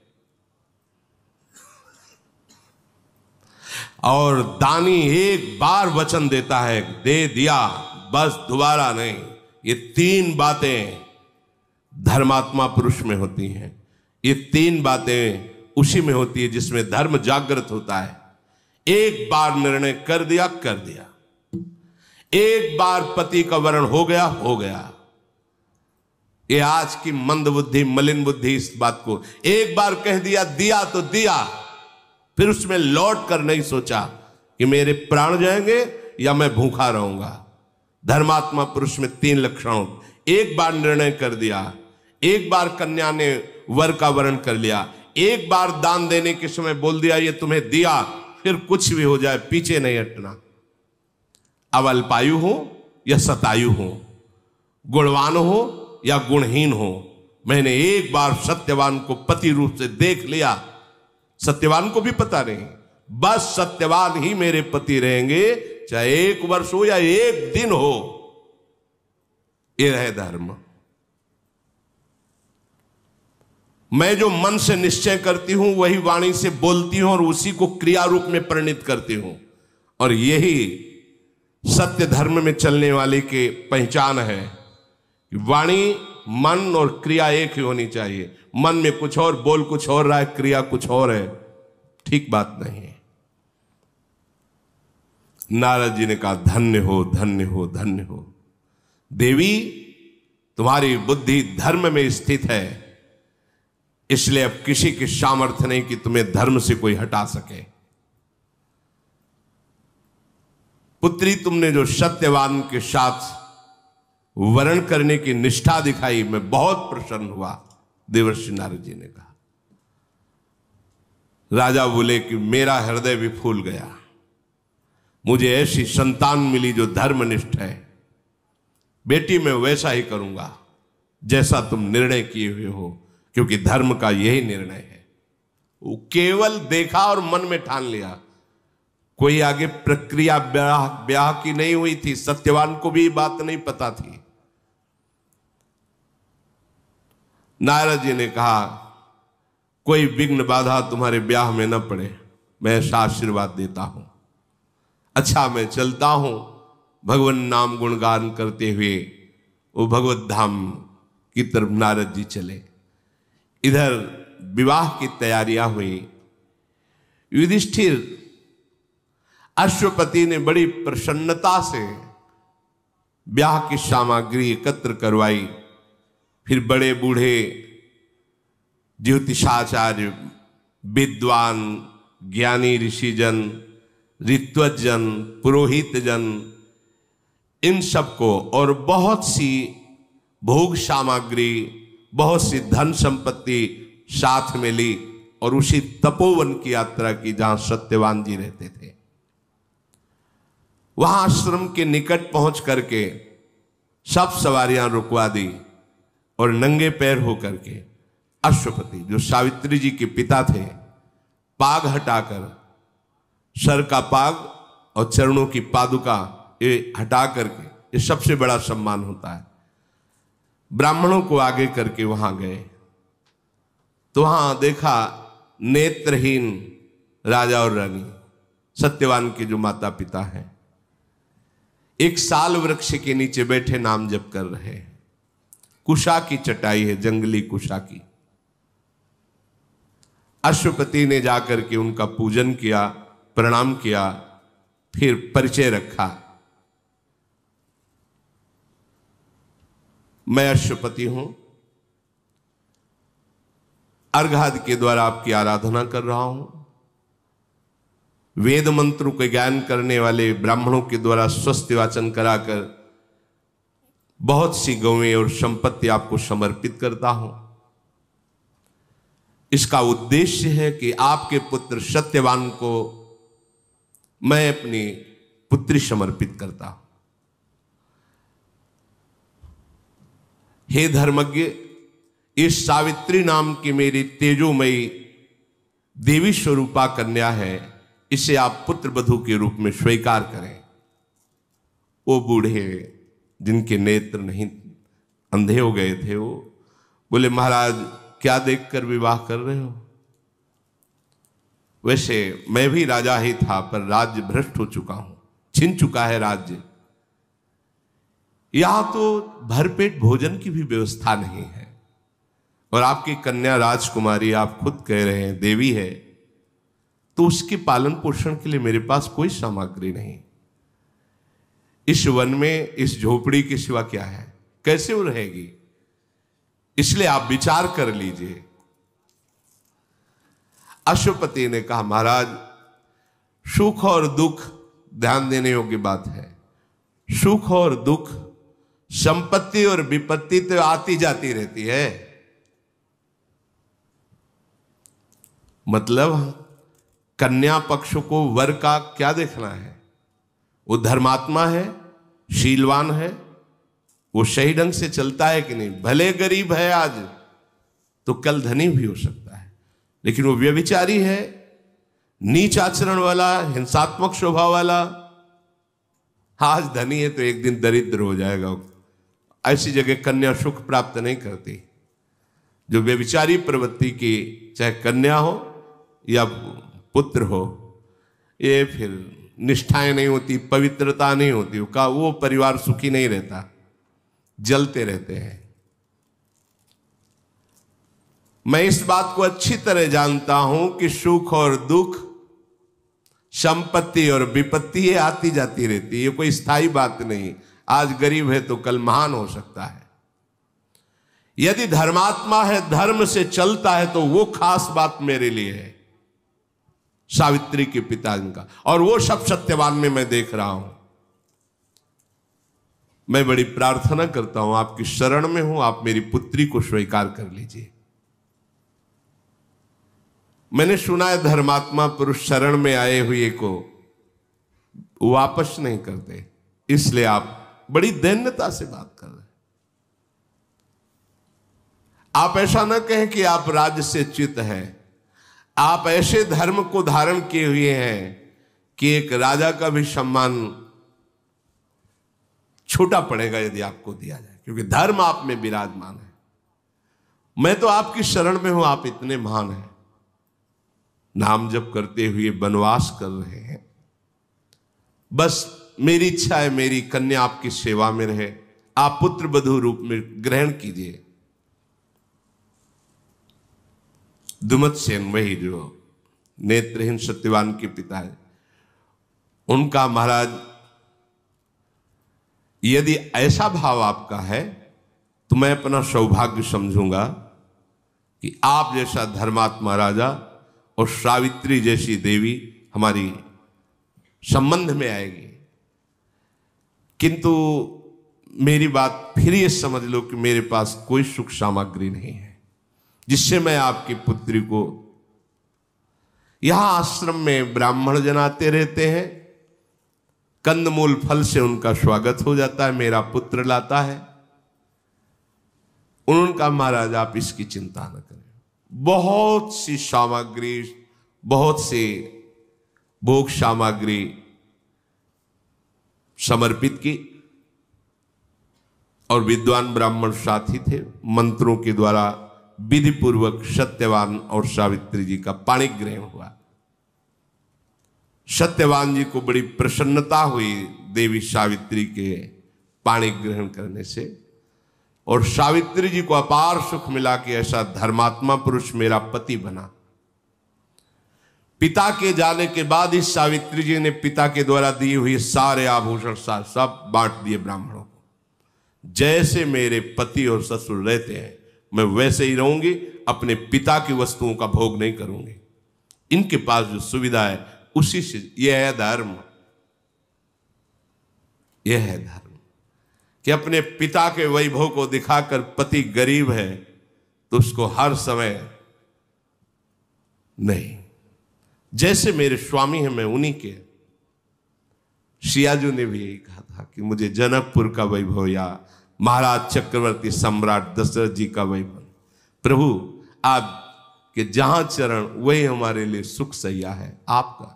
और दानी एक बार वचन देता है, दे दिया बस, दोबारा नहीं। ये 3 बातें धर्मात्मा पुरुष में होती हैं। ये तीन बातें उसी में होती है जिसमें धर्म जागृत होता है। एक बार निर्णय कर दिया, कर दिया। एक बार पति का वरण हो गया, हो गया। ये आज की मंद बुद्धि, मलिन बुद्धि इस बात को एक बार कह दिया, दिया तो दिया, फिर उसमें लौट कर नहीं सोचा कि मेरे प्राण जाएंगे या मैं भूखा रहूंगा। धर्मात्मा पुरुष में तीन लक्षण। एक बार निर्णय कर दिया, एक बार कन्या ने वर का वरण कर लिया, एक बार दान देने के समय बोल दिया ये तुम्हें दिया, फिर कुछ भी हो जाए पीछे नहीं हटना। अब अल्पायु हो या शतायु हो, गुणवान हो या गुणहीन हो, मैंने एक बार सत्यवान को पति रूप से देख लिया। सत्यवान को भी पता नहीं, बस सत्यवान ही मेरे पति रहेंगे, चाहे 1 वर्ष हो या 1 दिन हो। यह है धर्म। मैं जो मन से निश्चय करती हूं वही वाणी से बोलती हूं और उसी को क्रिया रूप में परिणित करती हूं। और यही सत्य धर्म में चलने वाले की पहचान है कि वाणी, मन और क्रिया एक ही होनी चाहिए। मन में कुछ और, बोल कुछ और रहा है, क्रिया कुछ और है, ठीक बात नहीं है। नारद जी ने कहा धन्य हो, धन्य हो, धन्य हो देवी, तुम्हारी बुद्धि धर्म में स्थित है, इसलिए अब किसी की सामर्थ्य नहीं कि तुम्हें धर्म से कोई हटा सके। पुत्री, तुमने जो सत्यवान के साथ वरण करने की निष्ठा दिखाई, मैं बहुत प्रसन्न हुआ। देवर्षि नारद जी ने कहा। राजा बोले कि मेरा हृदय भी फूल गया, मुझे ऐसी संतान मिली जो धर्मनिष्ठ है। बेटी मैं वैसा ही करूंगा जैसा तुम निर्णय किए हुए हो, क्योंकि धर्म का यही निर्णय है। वो केवल देखा और मन में ठान लिया, कोई आगे प्रक्रिया ब्याह की नहीं हुई थी। सत्यवान को भी बात नहीं पता थी। नारद जी ने कहा कोई विघ्न बाधा तुम्हारे ब्याह में न पड़े, मैं ऐसा आशीर्वाद देता हूं। अच्छा मैं चलता हूं। भगवान नाम गुणगान करते हुए वो भगवत धाम की तरफ नारद जी चले। इधर विवाह की तैयारियां हुई। युधिष्ठिर अश्वपति ने बड़ी प्रसन्नता से ब्याह की सामग्री एकत्र करवाई। फिर बड़े बूढ़े ज्योतिषाचार्य, विद्वान, ज्ञानी ऋषिजन, ऋत्वजन, पुरोहितजन, इन सबको और बहुत सी भोग सामग्री, बहुत सी धन संपत्ति साथ में ली और उसी तपोवन की यात्रा की जहां सत्यवान जी रहते थे। वहां आश्रम के निकट पहुंच करके सब सवारियां रुकवा दी और नंगे पैर होकर के अश्वपति, जो सावित्री जी के पिता थे, पाग हटाकर, सर का पाग और चरणों की पादुका ये हटा करके, ये सबसे बड़ा सम्मान होता है, ब्राह्मणों को आगे करके वहां गए। तो वहां देखा नेत्रहीन राजा और रानी, सत्यवान के जो माता पिता हैं, एक साल वृक्ष के नीचे बैठे नाम जप कर रहे हैं। कुशा की चटाई है, जंगली कुशा की। अश्वपति ने जाकर के उनका पूजन किया, प्रणाम किया, फिर परिचय रखा। मैं अश्वपति हूं, अर्घादि के द्वारा आपकी आराधना कर रहा हूं। वेद मंत्रों के ज्ञान करने वाले ब्राह्मणों के द्वारा स्वस्ति वाचन कराकर बहुत सी गौएं और संपत्ति आपको समर्पित करता हूं। इसका उद्देश्य है कि आपके पुत्र सत्यवान को मैं अपनी पुत्री समर्पित करता हूं। हे धर्मज्ञ, इस सावित्री नाम की मेरी तेजोमयी देवी स्वरूपा कन्या है, इसे आप पुत्र वधू के रूप में स्वीकार करें। वो बूढ़े जिनके नेत्र नहीं, अंधे हो गए थे, वो बोले महाराज क्या देखकर विवाह कर रहे हो? वैसे मैं भी राजा ही था, पर राज्य भ्रष्ट हो चुका हूं, छिन चुका है राज्य। यहां तो भरपेट भोजन की भी व्यवस्था नहीं है। और आपकी कन्या राजकुमारी, आप खुद कह रहे हैं देवी है, तो उसके पालन पोषण के लिए मेरे पास कोई सामग्री नहीं। इस वन में इस झोपड़ी के सिवा क्या है, कैसे वो रहेगी? इसलिए आप विचार कर लीजिए। अश्वपति ने कहा, महाराज सुख और दुख ध्यान देने योग्य बात है। सुख और दुख, संपत्ति और विपत्ति तो आती जाती रहती है। मतलब कन्या पक्ष को वर का क्या देखना है? वो धर्मात्मा है, शीलवान है, वो सही ढंग से चलता है कि नहीं। भले गरीब है आज तो कल धनी भी हो सकता है, लेकिन वो व्यभिचारी है, नीच आचरण वाला, हिंसात्मक स्वभाव वाला, आज धनी है तो एक दिन दरिद्र हो जाएगा। ऐसी जगह कन्या सुख प्राप्त नहीं करती। जो व्यभिचारी प्रवृत्ति की, चाहे कन्या हो या पुत्र हो, ये फिर निष्ठाएं नहीं होती, पवित्रता नहीं होती, वो परिवार सुखी नहीं रहता, जलते रहते हैं। मैं इस बात को अच्छी तरह जानता हूं कि सुख और दुख, संपत्ति और विपत्ति ये आती जाती रहती है, ये कोई स्थायी बात नहीं। आज गरीब है तो कल महान हो सकता है। यदि धर्मात्मा है, धर्म से चलता है, तो वो खास बात मेरे लिए है, सावित्री के पिता का। और वो सब सत्यवान में मैं देख रहा हूं। मैं बड़ी प्रार्थना करता हूं, आपकी शरण में हूं, आप मेरी पुत्री को स्वीकार कर लीजिए। मैंने सुना है धर्मात्मा पुरुष शरण में आए हुए को वापस नहीं करते, इसलिए आप बड़ी दैन्यता से बात कर रहे हैं। आप ऐसा न कहें कि आप राज्य से च्युत हैं। आप ऐसे धर्म को धारण किए हुए हैं कि एक राजा का भी सम्मान छोटा पड़ेगा यदि आपको दिया जाए, क्योंकि धर्म आप में विराजमान है। मैं तो आपकी शरण में हूं, आप इतने महान हैं, नाम जप करते हुए वनवास कर रहे हैं। बस मेरी इच्छा है मेरी कन्या आपकी सेवा में रहे, आप पुत्र वधू रूप में ग्रहण कीजिए। दुमतसेन, वही जो नेत्रहीन सत्यवान के पिता है, उनका महाराज यदि ऐसा भाव आपका है तो मैं अपना सौभाग्य समझूंगा कि आप जैसा धर्मात्मा राजा और सावित्री जैसी देवी हमारी संबंध में आएगी। किंतु मेरी बात फिर ये समझ लो कि मेरे पास कोई सुख सामग्री नहीं है जिससे मैं आपकी पुत्री को, यहां आश्रम में ब्राह्मण जन आते रहते हैं, कंदमूल फल से उनका स्वागत हो जाता है, मेरा पुत्र लाता है। उनका महाराज आप इसकी चिंता न करें, बहुत सी सामग्री, बहुत सी भोग सामग्री समर्पित की, और विद्वान ब्राह्मण साथी थे। मंत्रों के द्वारा विधि पूर्वक सत्यवान और सावित्री जी का पाणी ग्रहण हुआ। सत्यवान जी को बड़ी प्रसन्नता हुई देवी सावित्री के पाणी ग्रहण करने से, और सावित्री जी को अपार सुख मिला कि ऐसा धर्मात्मा पुरुष मेरा पति बना। पिता के जाने के बाद इस सावित्री जी ने पिता के द्वारा दी हुई सारे आभूषण सब बांट दिए ब्राह्मणों को। जैसे मेरे पति और ससुर रहते हैं मैं वैसे ही रहूंगी, अपने पिता की वस्तुओं का भोग नहीं करूंगी। इनके पास जो सुविधा है उसी से, यह है धर्म, यह है धर्म कि अपने पिता के वैभव को दिखाकर, पति गरीब है तो उसको हर समय नहीं, जैसे मेरे स्वामी हैं मैं उन्हीं के। सियाजू ने भी यही कहा था कि मुझे जनकपुर का वैभव या महाराज चक्रवर्ती सम्राट दशरथ जी का वैभव, प्रभु आपके जहां चरण वही हमारे लिए सुख सैया है आपका।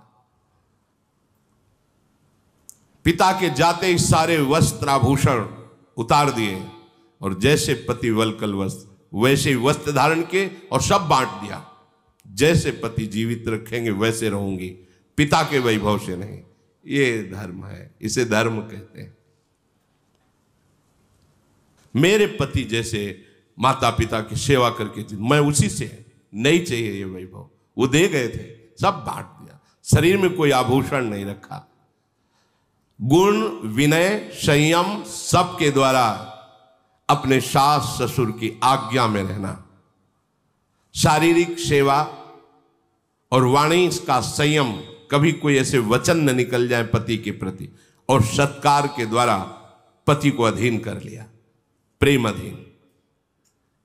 पिता के जाते ही सारे वस्त्र आभूषण उतार दिए, और जैसे पति वलकल वस्त्र वैसे ही वस्त्र धारण किए और सब बांट दिया। जैसे पति जीवित रखेंगे वैसे रहूंगी, पिता के वैभव से नहीं। ये धर्म है, इसे धर्म कहते हैं। मेरे पति जैसे माता पिता की सेवा करके मैं उसी से नहीं चाहिए ये वैभव। वो दे गए थे, सब बांट दिया, शरीर में कोई आभूषण नहीं रखा। गुण, विनय, संयम सबके द्वारा अपने सास ससुर की आज्ञा में रहना, शारीरिक सेवा और वाणी का संयम, कभी कोई ऐसे वचन न निकल जाए पति के प्रति, और सत्कार के द्वारा पति को अधीन कर लिया, प्रेम अधीन।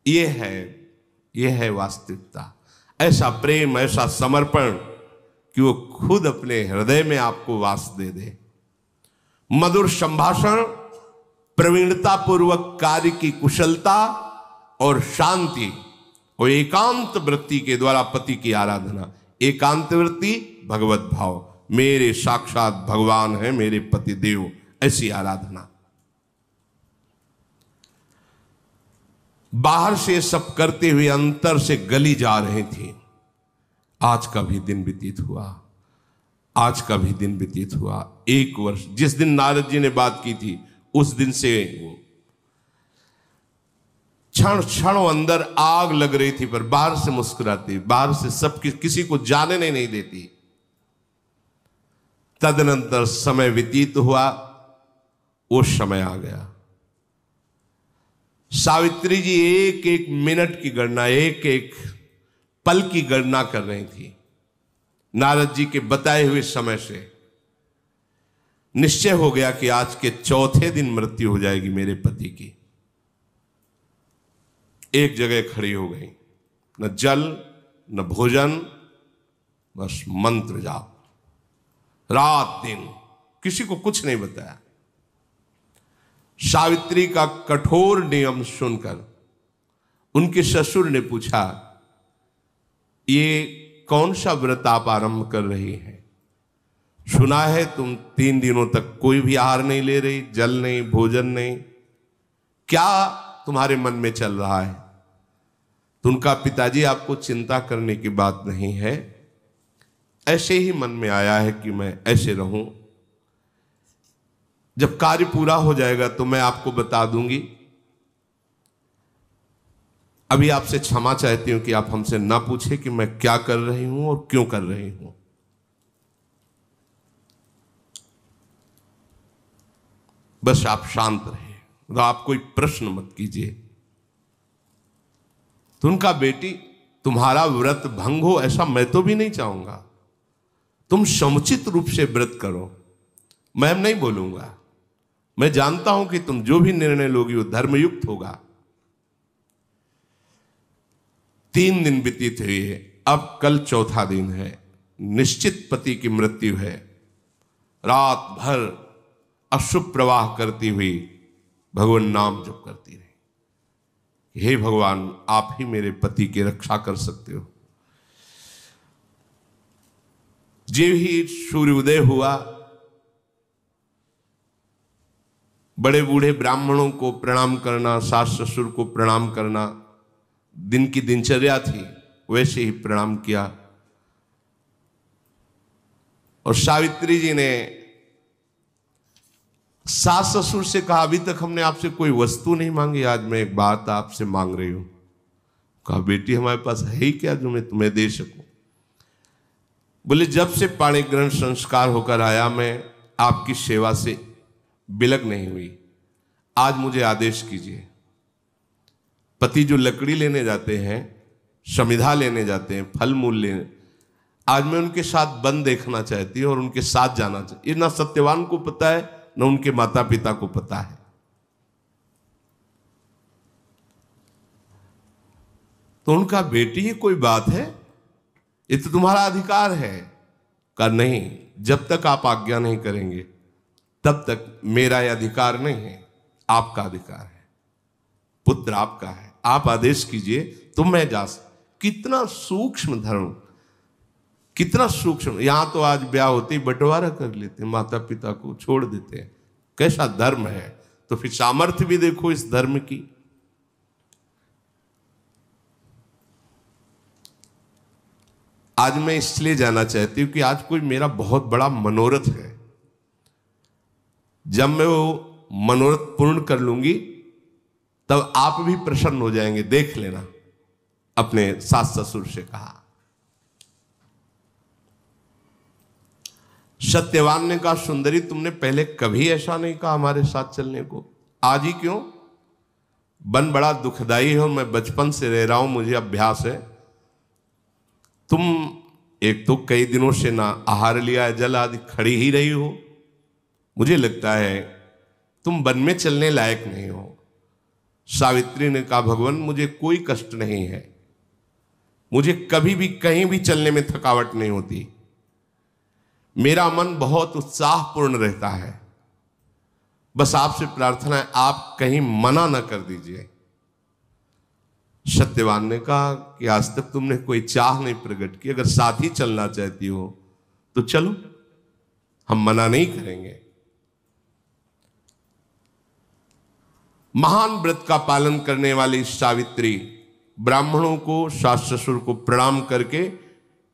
ये है वास्तविकता। ऐसा प्रेम, ऐसा समर्पण कि वो खुद अपने हृदय में आपको वास दे दे। मधुर संभाषण, प्रवीणता पूर्वक कार्य की कुशलता और शांति और एकांत वृत्ति के द्वारा पति की आराधना। एकांत वृत्ति, भगवत भाव, मेरे साक्षात भगवान है मेरे पति देव, ऐसी आराधना। बाहर से सब करते हुए अंतर से गली जा रही थी। आज का भी दिन व्यतीत हुआ, आज का भी दिन व्यतीत हुआ। 1 वर्ष, जिस दिन नारद जी ने बात की थी उस दिन से क्षण क्षण अंदर आग लग रही थी, पर बाहर से मुस्कुराती, बाहर से सब किसी को जाने नहीं देती। तदनंतर समय व्यतीत हुआ, वो समय आ गया। सावित्री जी एक एक मिनट की गणना, एक एक पल की गणना कर रही थी। नारद जी के बताए हुए समय से निश्चय हो गया कि आज के चौथे दिन मृत्यु हो जाएगी मेरे पति की। एक जगह खड़ी हो गई, न जल न भोजन, बस मंत्र जाप, रात दिन, किसी को कुछ नहीं बताया। सावित्री का कठोर नियम सुनकर उनके ससुर ने पूछा, ये कौन सा व्रत आप आरंभ कर रही हैं? सुना है तुम 3 दिनों तक कोई भी आहार नहीं ले रही, जल नहीं, भोजन नहीं, क्या तुम्हारे मन में चल रहा है? तो उनका पिताजी, आपको चिंता करने की बात नहीं है, ऐसे ही मन में आया है कि मैं ऐसे रहूं। जब कार्य पूरा हो जाएगा तो मैं आपको बता दूंगी। अभी आपसे क्षमा चाहती हूं कि आप हमसे ना पूछे कि मैं क्या कर रही हूं और क्यों कर रही हूं। बस आप शांत रहे, तो आप कोई प्रश्न मत कीजिए। तो उनका, बेटी तुम्हारा व्रत भंग हो ऐसा मैं तो भी नहीं चाहूंगा, तुम समुचित रूप से व्रत करो। मैं नहीं बोलूंगा, मैं जानता हूं कि तुम जो भी निर्णय लोगी वो धर्मयुक्त होगा। 3 दिन व्यतीत हुए, अब कल चौथा दिन है। निश्चित पति की मृत्यु है। रात भर अशुभ प्रवाह करती हुई भगवान नाम जप करती रही। हे भगवान, आप ही मेरे पति की रक्षा कर सकते हो। जो ही सूर्योदय हुआ, बड़े बूढ़े ब्राह्मणों को प्रणाम करना, सास ससुर को प्रणाम करना दिन की दिनचर्या थी, वैसे ही प्रणाम किया। और सावित्री जी ने सास ससुर से कहा, अभी तक हमने आपसे कोई वस्तु नहीं मांगी, आज मैं एक बात आपसे मांग रही हूं। कहा, बेटी हमारे पास है ही क्या जो मैं तुम्हें दे सकूं? बोले, जब से पाणी ग्रहण संस्कार होकर आया मैं आपकी सेवा से बिलग नहीं हुई। आज मुझे आदेश कीजिए। पति जो लकड़ी लेने जाते हैं, समिधा लेने जाते हैं, फल मूल लेने, आज मैं उनके साथ वन देखना चाहती हूं और उनके साथ जाना चाहती। ये ना सत्यवान को पता है न उनके माता पिता को पता है। तो उनका, बेटी ये कोई बात है, ये तो तुम्हारा अधिकार है। कहा, नहीं, जब तक आप आज्ञा नहीं करेंगे तब तक मेरा यह अधिकार नहीं है, आपका अधिकार है। पुत्र आपका है, आप आदेश कीजिए तो मैं जा सकता। कितना सूक्ष्म धर्म, कितना सूक्ष्म। यहां तो आज ब्याह होते ही बंटवारा कर लेते हैं, माता पिता को छोड़ देते हैं। कैसा धर्म है? तो फिर सामर्थ्य भी देखो इस धर्म की। आज मैं इसलिए जाना चाहती हूं कि आज कोई मेरा बहुत बड़ा मनोरथ है। जब मैं वो मनोरथ पूर्ण कर लूंगी तब आप भी प्रसन्न हो जाएंगे, देख लेना। अपने सास ससुर से कहा। सत्यवान ने कहा, सुंदरी तुमने पहले कभी ऐसा नहीं कहा हमारे साथ चलने को, आज ही क्यों? बन बड़ा दुखदाई है और मैं बचपन से रह रहा हूं, मुझे अभ्यास है। तुम एक तो कई दिनों से ना आहार लिया है, जल आदि खड़ी ही रही हो, मुझे लगता है तुम वन में चलने लायक नहीं हो। सावित्री ने कहा, भगवान मुझे कोई कष्ट नहीं है, मुझे कभी भी कहीं भी चलने में थकावट नहीं होती, मेरा मन बहुत उत्साहपूर्ण रहता है, बस आपसे प्रार्थना है आप कहीं मना न कर दीजिए। सत्यवान ने कहा कि आज तक तुमने कोई चाह नहीं प्रकट की, अगर साथ ही चलना चाहती हो तो चलो, हम मना नहीं करेंगे। महान व्रत का पालन करने वाली सावित्री ब्राह्मणों को, सास ससुर को प्रणाम करके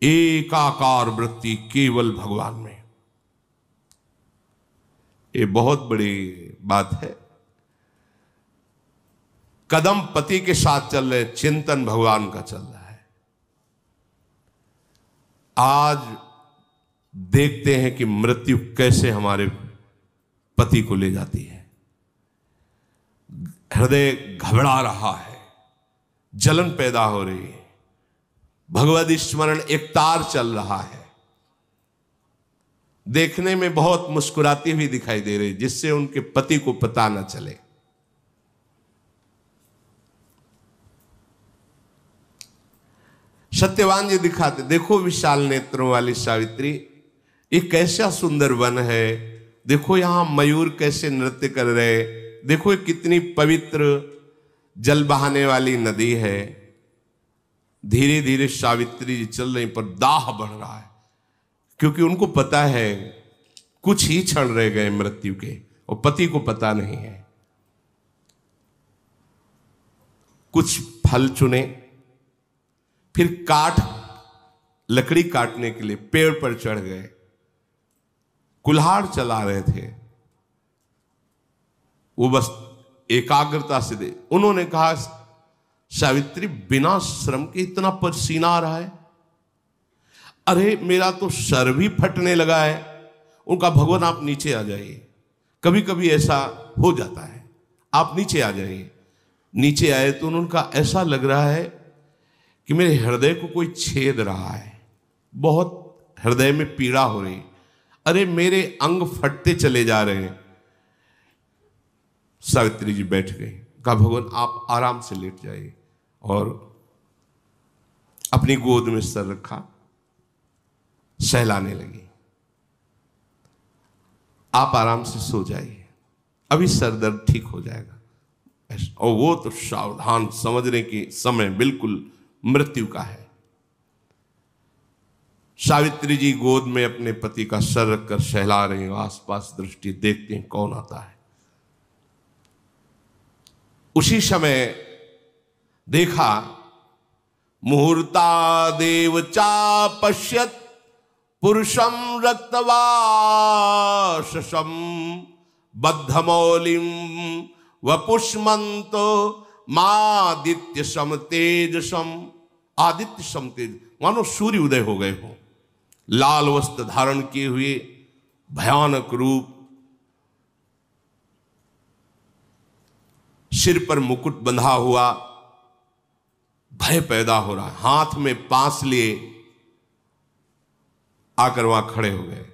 एकाकार वृत्ति केवल भगवान में। ये बहुत बड़ी बात है। कदम पति के साथ चल रहे, चिंतन भगवान का चल रहा है। आज देखते हैं कि मृत्यु कैसे हमारे पति को ले जाती है। हृदय घबरा रहा है, जलन पैदा हो रही है, भगवद स्मरण एक तार चल रहा है। देखने में बहुत मुस्कुराती हुई दिखाई दे रही, जिससे उनके पति को पता न चले। सत्यवान जी दिखाते, देखो विशाल नेत्रों वाली सावित्री, ये कैसा सुंदर वन है, देखो यहां मयूर कैसे नृत्य कर रहे, देखो ये कितनी पवित्र जल बहाने वाली नदी है। धीरे धीरे सावित्री जी चल रही, पर दाह बढ़ रहा है, क्योंकि उनको पता है कुछ ही क्षण रह गए मृत्यु के, और पति को पता नहीं है। कुछ फल चुने, फिर लकड़ी काटने के लिए पेड़ पर चढ़ गए, कुल्हाड़ चला रहे थे। वो बस एकाग्रता से दे। उन्होंने कहा, सावित्री बिना श्रम के इतना पसीना आ रहा है, अरे मेरा तो सर भी फटने लगा है। उनका, भगवान आप नीचे आ जाइए, कभी कभी ऐसा हो जाता है, आप नीचे आ जाइए। नीचे आए तो उनका ऐसा लग रहा है कि मेरे हृदय को कोई छेद रहा है, बहुत हृदय में पीड़ा हो रही, अरे मेरे अंग फटते चले जा रहे हैं। सावित्री जी बैठ गई, कहा भगवान आप आराम से लेट जाइए, और अपनी गोद में सर रखा, सहलाने लगी। आप आराम से सो जाइए, अभी सर दर्द ठीक हो जाएगा। और वो तो सावधान, समझने की समय बिल्कुल मृत्यु का है। सावित्री जी गोद में अपने पति का सर रखकर सहला रही हैं, आसपास दृष्टि देखते हैं कौन आता है। उसी समय देखा, मुहूर्ता देव चा पश्यत पुरुषम रक्तवाससम बद्धमौलिम वपुष्मंतो मादित्य सम तेजसम। आदित्य सम तेज, मानो सूर्य उदय हो गए हो, लाल वस्त्र धारण किए हुए, भयानक रूप, सिर पर मुकुट बंधा हुआ, भय पैदा हो रहा है। हाथ में पास लिए आकर वहां खड़े हो गए।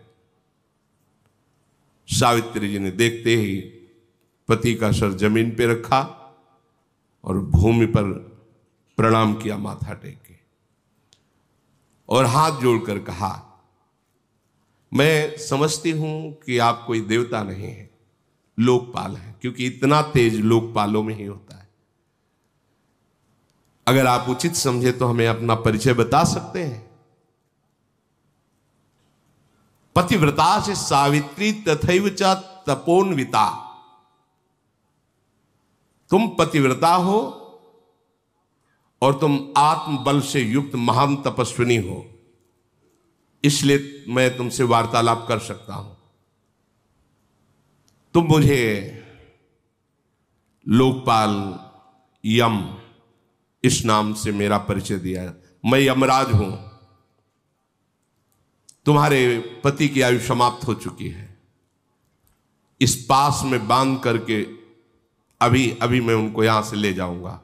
सावित्री जी ने देखते ही पति का सर जमीन पे रखा और भूमि पर प्रणाम किया, माथा टेक के, और हाथ जोड़कर कहा, मैं समझती हूं कि आप कोई देवता नहीं है, लोकपाल है, क्योंकि इतना तेज लोकपालों में ही होता है। अगर आप उचित समझे तो हमें अपना परिचय बता सकते हैं। पतिव्रता से सावित्री तथैव च तपोन्विता। तुम पतिव्रता हो और तुम आत्मबल से युक्त महान तपस्विनी हो, इसलिए मैं तुमसे वार्तालाप कर सकता हूं। तुम मुझे लोकपाल यम इस नाम से मेरा परिचय दिया। मैं यमराज हूं, तुम्हारे पति की आयु समाप्त हो चुकी है, इस पास में बांध करके अभी अभी मैं उनको यहां से ले जाऊंगा।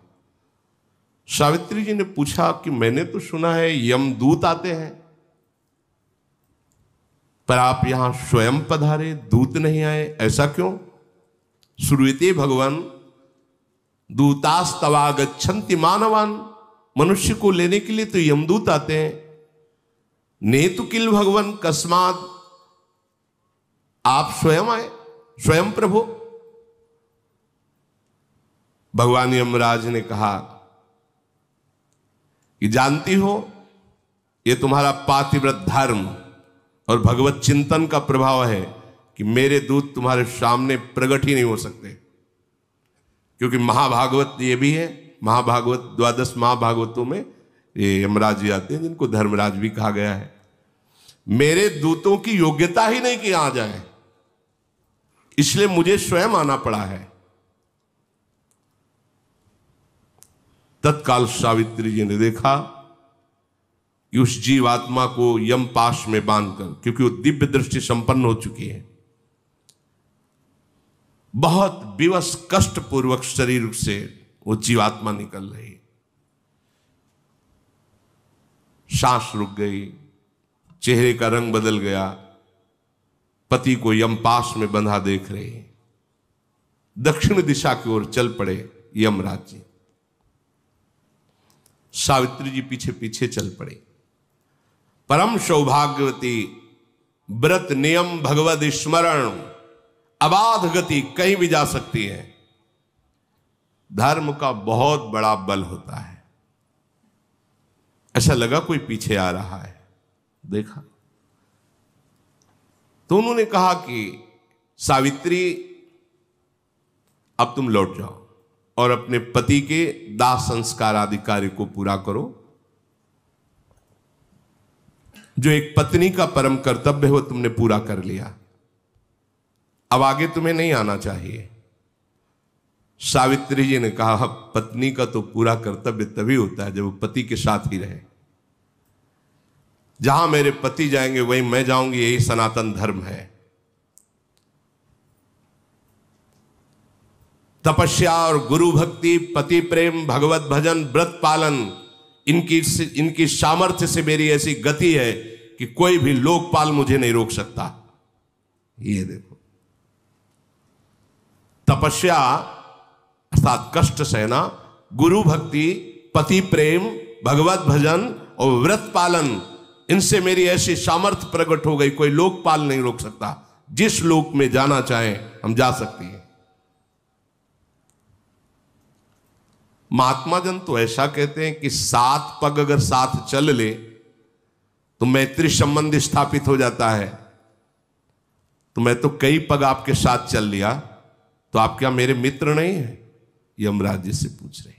सावित्री जी ने पूछा कि मैंने तो सुना है यमदूत आते हैं, पर आप यहां स्वयं पधारे, दूत नहीं आए, ऐसा क्यों? श्रूयते भगवान दूतास्तवागच्छन्ति मानवान, मनुष्य को लेने के लिए तो यमदूत आते हैं। नेतु किल भगवान कस्मात, आप स्वयं आए, स्वयं प्रभु। भगवान यमराज ने कहा कि जानती हो ये तुम्हारा पातिव्रत धर्म और भगवत चिंतन का प्रभाव है कि मेरे दूत तुम्हारे सामने प्रकट ही नहीं हो सकते, क्योंकि महाभागवत ये भी है, महाभागवत 12 महाभागवतों में ये यमराज जी आते हैं जिनको धर्मराज भी कहा गया है। मेरे दूतों की योग्यता ही नहीं कि आ जाए, इसलिए मुझे स्वयं आना पड़ा है। तत्काल सावित्री जी ने देखा कि उस जीवात्मा को यम पाश में बांधकर, क्योंकि वो दिव्य दृष्टि संपन्न हो चुकी है, बहुत विवश कष्ट पूर्वक शरीर से वो जीवात्मा निकल रही, सांस रुक गई, चेहरे का रंग बदल गया, पति को यमपाश में बंधा देख रहे। दक्षिण दिशा की ओर चल पड़े यमराज जी। सावित्री जी पीछे पीछे चल पड़े। परम सौभाग्यवती, व्रत नियम भगवद स्मरण, अबाध गति, कहीं भी जा सकती है। धर्म का बहुत बड़ा बल होता है। ऐसा लगा कोई पीछे आ रहा है, देखा तो उन्होंने कहा कि सावित्री अब तुम लौट जाओ और अपने पति के दाह संस्कार आदि कार्य को पूरा करो। जो एक पत्नी का परम कर्तव्य है वो तुमने पूरा कर लिया, अब आगे तुम्हें नहीं आना चाहिए। सावित्री जी ने कहा पत्नी का तो पूरा कर्तव्य तभी होता है जब वो पति के साथ ही रहे। जहां मेरे पति जाएंगे वहीं मैं जाऊंगी, यही सनातन धर्म है। तपस्या और गुरु भक्ति, पति प्रेम, भगवत भजन, व्रत पालन, इनकी सामर्थ्य से मेरी ऐसी गति है कि कोई भी लोकपाल मुझे नहीं रोक सकता। ये देखो, तपस्या अर्थात कष्ट सहना, गुरु भक्ति, पति प्रेम, भगवत भजन और व्रत पालन, इनसे मेरी ऐसी सामर्थ्य प्रकट हो गई, कोई लोकपाल नहीं रोक सकता। जिस लोक में जाना चाहे हम जा सकती हैं। महात्मा जन तो ऐसा कहते हैं कि 7 पग अगर साथ चल ले तो मैत्री संबंध स्थापित हो जाता है। तो मैं तो कई पग आपके साथ चल लिया, तो आप क्या मेरे मित्र नहीं है? यमराज जी से पूछ रहे।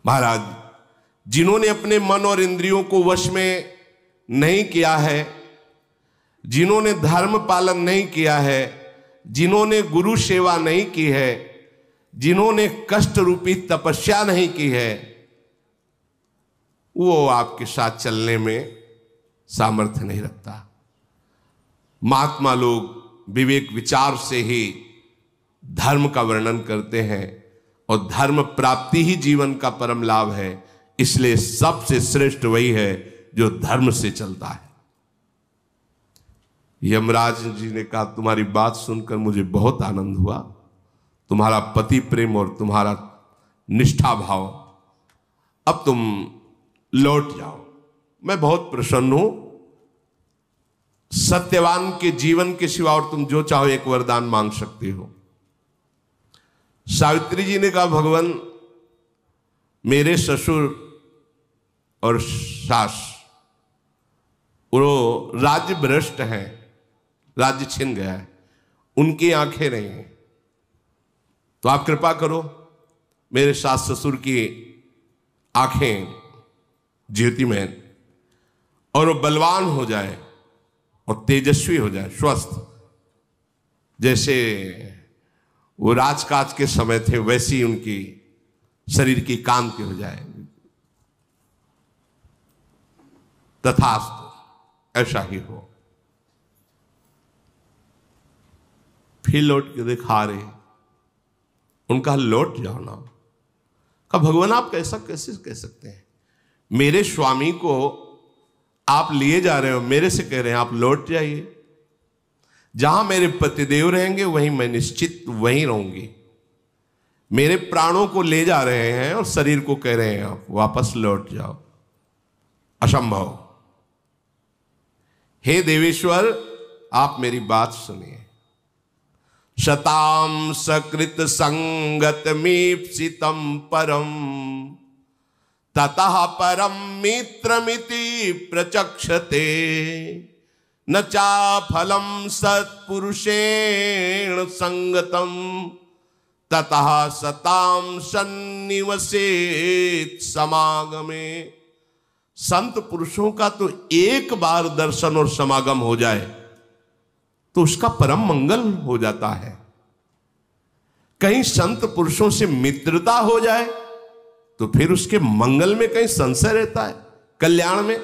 महाराज, जिन्होंने अपने मन और इंद्रियों को वश में नहीं किया है, जिन्होंने धर्म पालन नहीं किया है, जिन्होंने गुरु सेवा नहीं की है, जिन्होंने कष्ट रूपी तपस्या नहीं की है, वो आपके साथ चलने में सामर्थ्य नहीं रखता। महात्मा लोग विवेक विचार से ही धर्म का वर्णन करते हैं और धर्म प्राप्ति ही जीवन का परम लाभ है। इसलिए सबसे श्रेष्ठ वही है जो धर्म से चलता है। यमराज जी ने कहा तुम्हारी बात सुनकर मुझे बहुत आनंद हुआ, तुम्हारा पति प्रेम और तुम्हारा निष्ठा भाव, अब तुम लौट जाओ, मैं बहुत प्रसन्न हूं। सत्यवान के जीवन के सिवा और तुम जो चाहो एक वरदान मांग सकते हो। सावित्री जी ने कहा भगवान, मेरे ससुर और सास वो राज्य भ्रष्ट हैं, राज्य छिन गया है, उनकी आंखें नहीं हैं, तो आप कृपा करो मेरे सास ससुर की आंखें ज्योतिमय और वो बलवान हो जाए और तेजस्वी हो जाए, स्वस्थ, जैसे वो राजकाज के समय थे, वैसी उनकी शरीर की कांति हो जाए। तथास्तु, ऐसा ही हो। फिर लौट के दिखा रहे, उनका लौट जाओ ना। कहा भगवान आप कैसा कैसे कह सकते हैं? मेरे स्वामी को आप लिए जा रहे हो, मेरे से कह रहे हैं आप लौट जाइए। जहां मेरे पतिदेव रहेंगे वहीं मैं निश्चित वहीं रहूंगी। मेरे प्राणों को ले जा रहे हैं और शरीर को कह रहे हैं आप वापस लौट जाओ। असंभव। हे देवेश्वर आप मेरी बात सुनिए। शताम सकृत संगत मीप्सितम परम ततः परम मित्रमिति प्रचक्षते न चा फलम सत्पुरुषेण संगतम ततः सताम सन्निवसेत समागमे। संत पुरुषों का तो एक बार दर्शन और समागम हो जाए तो उसका परम मंगल हो जाता है। कहीं संत पुरुषों से मित्रता हो जाए तो फिर उसके मंगल में कहीं संशय रहता है, कल्याण में।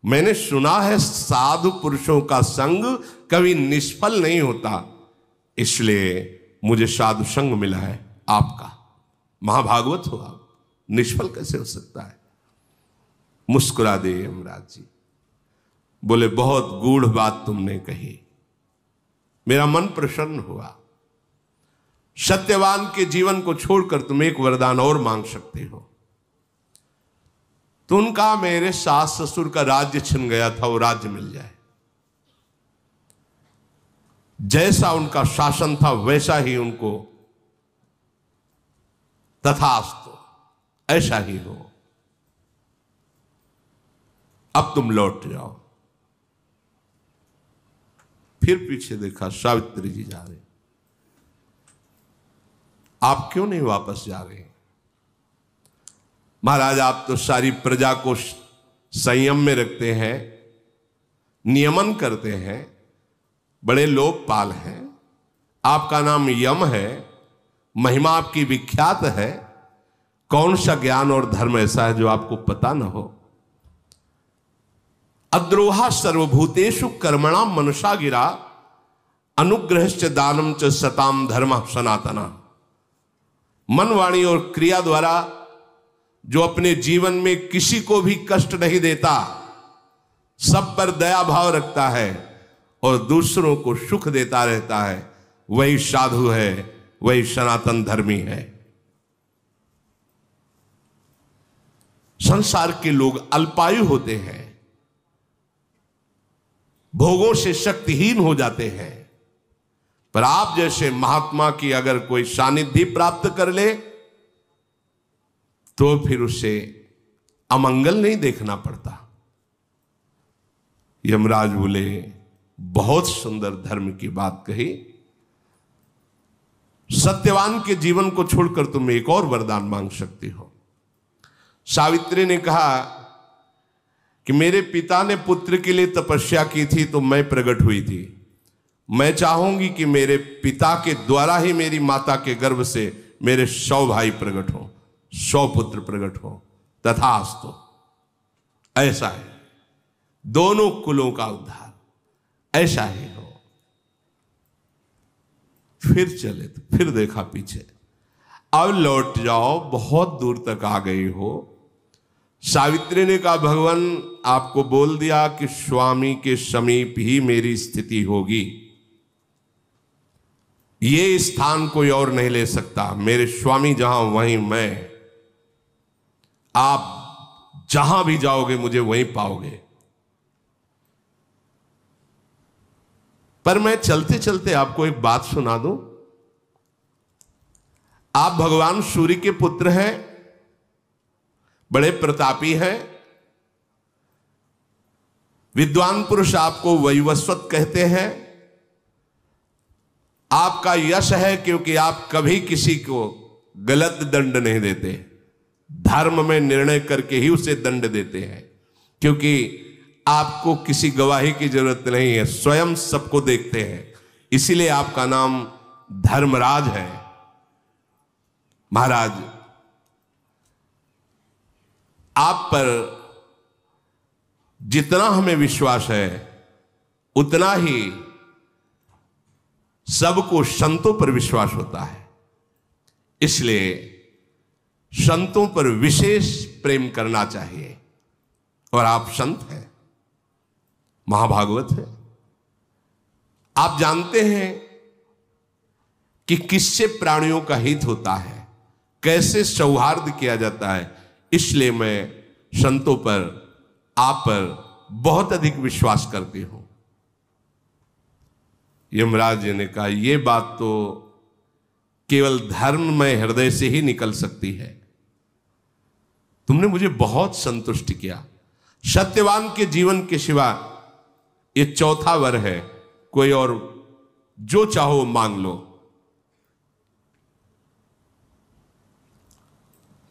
मैंने सुना है साधु पुरुषों का संग कभी निष्फल नहीं होता, इसलिए मुझे साधु संग मिला है आपका। महाभागवत हो आप, निष्फल कैसे हो सकता है? मुस्कुरा दे यमराज जी, बोले बहुत गूढ़ बात तुमने कही, मेरा मन प्रसन्न हुआ। सत्यवान के जीवन को छोड़कर तुम एक वरदान और मांग सकते हो। तो उनका मेरे सास ससुर का राज्य छिन गया था, वो राज्य मिल जाए। जैसा उनका शासन था वैसा ही उनको, तथास्तु, ऐसा ही हो। अब तुम लौट जाओ। फिर पीछे देखा, सावित्री जी जा रहे। आप क्यों नहीं वापस जा रहे? महाराज आप तो सारी प्रजा को संयम में रखते हैं, नियमन करते हैं, बड़े लोकपाल हैं, आपका नाम यम है, महिमा आपकी विख्यात है। कौन सा ज्ञान और धर्म ऐसा है जो आपको पता न हो? अद्रोहा सर्वभूतेषु कर्मणाम मनुषा गिरा अनुग्रहश्च दानम च सताम धर्म सनातना। मन, वाणी और क्रिया द्वारा जो अपने जीवन में किसी को भी कष्ट नहीं देता, सब पर दया भाव रखता है और दूसरों को सुख देता रहता है, वही साधु है, वही सनातन धर्मी है। संसार के लोग अल्पायु होते हैं, भोगों से शक्तिहीन हो जाते हैं, पर आप जैसे महात्मा की अगर कोई सानिध्य प्राप्त कर ले तो फिर उसे अमंगल नहीं देखना पड़ता। यमराज बोले बहुत सुंदर धर्म की बात कही। सत्यवान के जीवन को छोड़कर तुम एक और वरदान मांग सकती हो। सावित्री ने कहा कि मेरे पिता ने पुत्र के लिए तपस्या की थी तो मैं प्रकट हुई थी। मैं चाहूंगी कि मेरे पिता के द्वारा ही मेरी माता के गर्भ से मेरे 100 भाई प्रकट हो, 100 पुत्र प्रकट हो। तथास्तु, ऐसा है। दोनों कुलों का उद्धार, ऐसा ही हो। फिर चले तो फिर देखा पीछे, अब लौट जाओ, बहुत दूर तक आ गई हो। सावित्री ने कहा भगवान आपको बोल दिया कि स्वामी के समीप ही मेरी स्थिति होगी, ये स्थान कोई और नहीं ले सकता। मेरे स्वामी जहां वहीं मैं, आप जहां भी जाओगे मुझे वहीं पाओगे। पर मैं चलते चलते आपको एक बात सुना दूं। आप भगवान सूर्य के पुत्र हैं, बड़े प्रतापी हैं, विद्वान पुरुष आपको वैवस्वत कहते हैं। आपका यश है क्योंकि आप कभी किसी को गलत दंड नहीं देते, धर्म में निर्णय करके ही उसे दंड देते हैं, क्योंकि आपको किसी गवाही की जरूरत नहीं है, स्वयं सबको देखते हैं। इसीलिए आपका नाम धर्मराज है, महाराज आप पर जितना हमें विश्वास है उतना ही सबको संतों पर विश्वास होता है, इसलिए संतों पर विशेष प्रेम करना चाहिए। और आप संत हैं, महाभागवत है, आप जानते हैं कि किससे प्राणियों का हित होता है, कैसे सौहार्द किया जाता है, इसलिए मैं संतों पर, आप पर बहुत अधिक विश्वास करती हूं। यमराज जी ने कहा, यह बात तो केवल धर्ममय हृदय से ही निकल सकती है। तुमने मुझे बहुत संतुष्ट किया। सत्यवान के जीवन के सिवा ये चौथा वर है, कोई और जो चाहो मांग लो।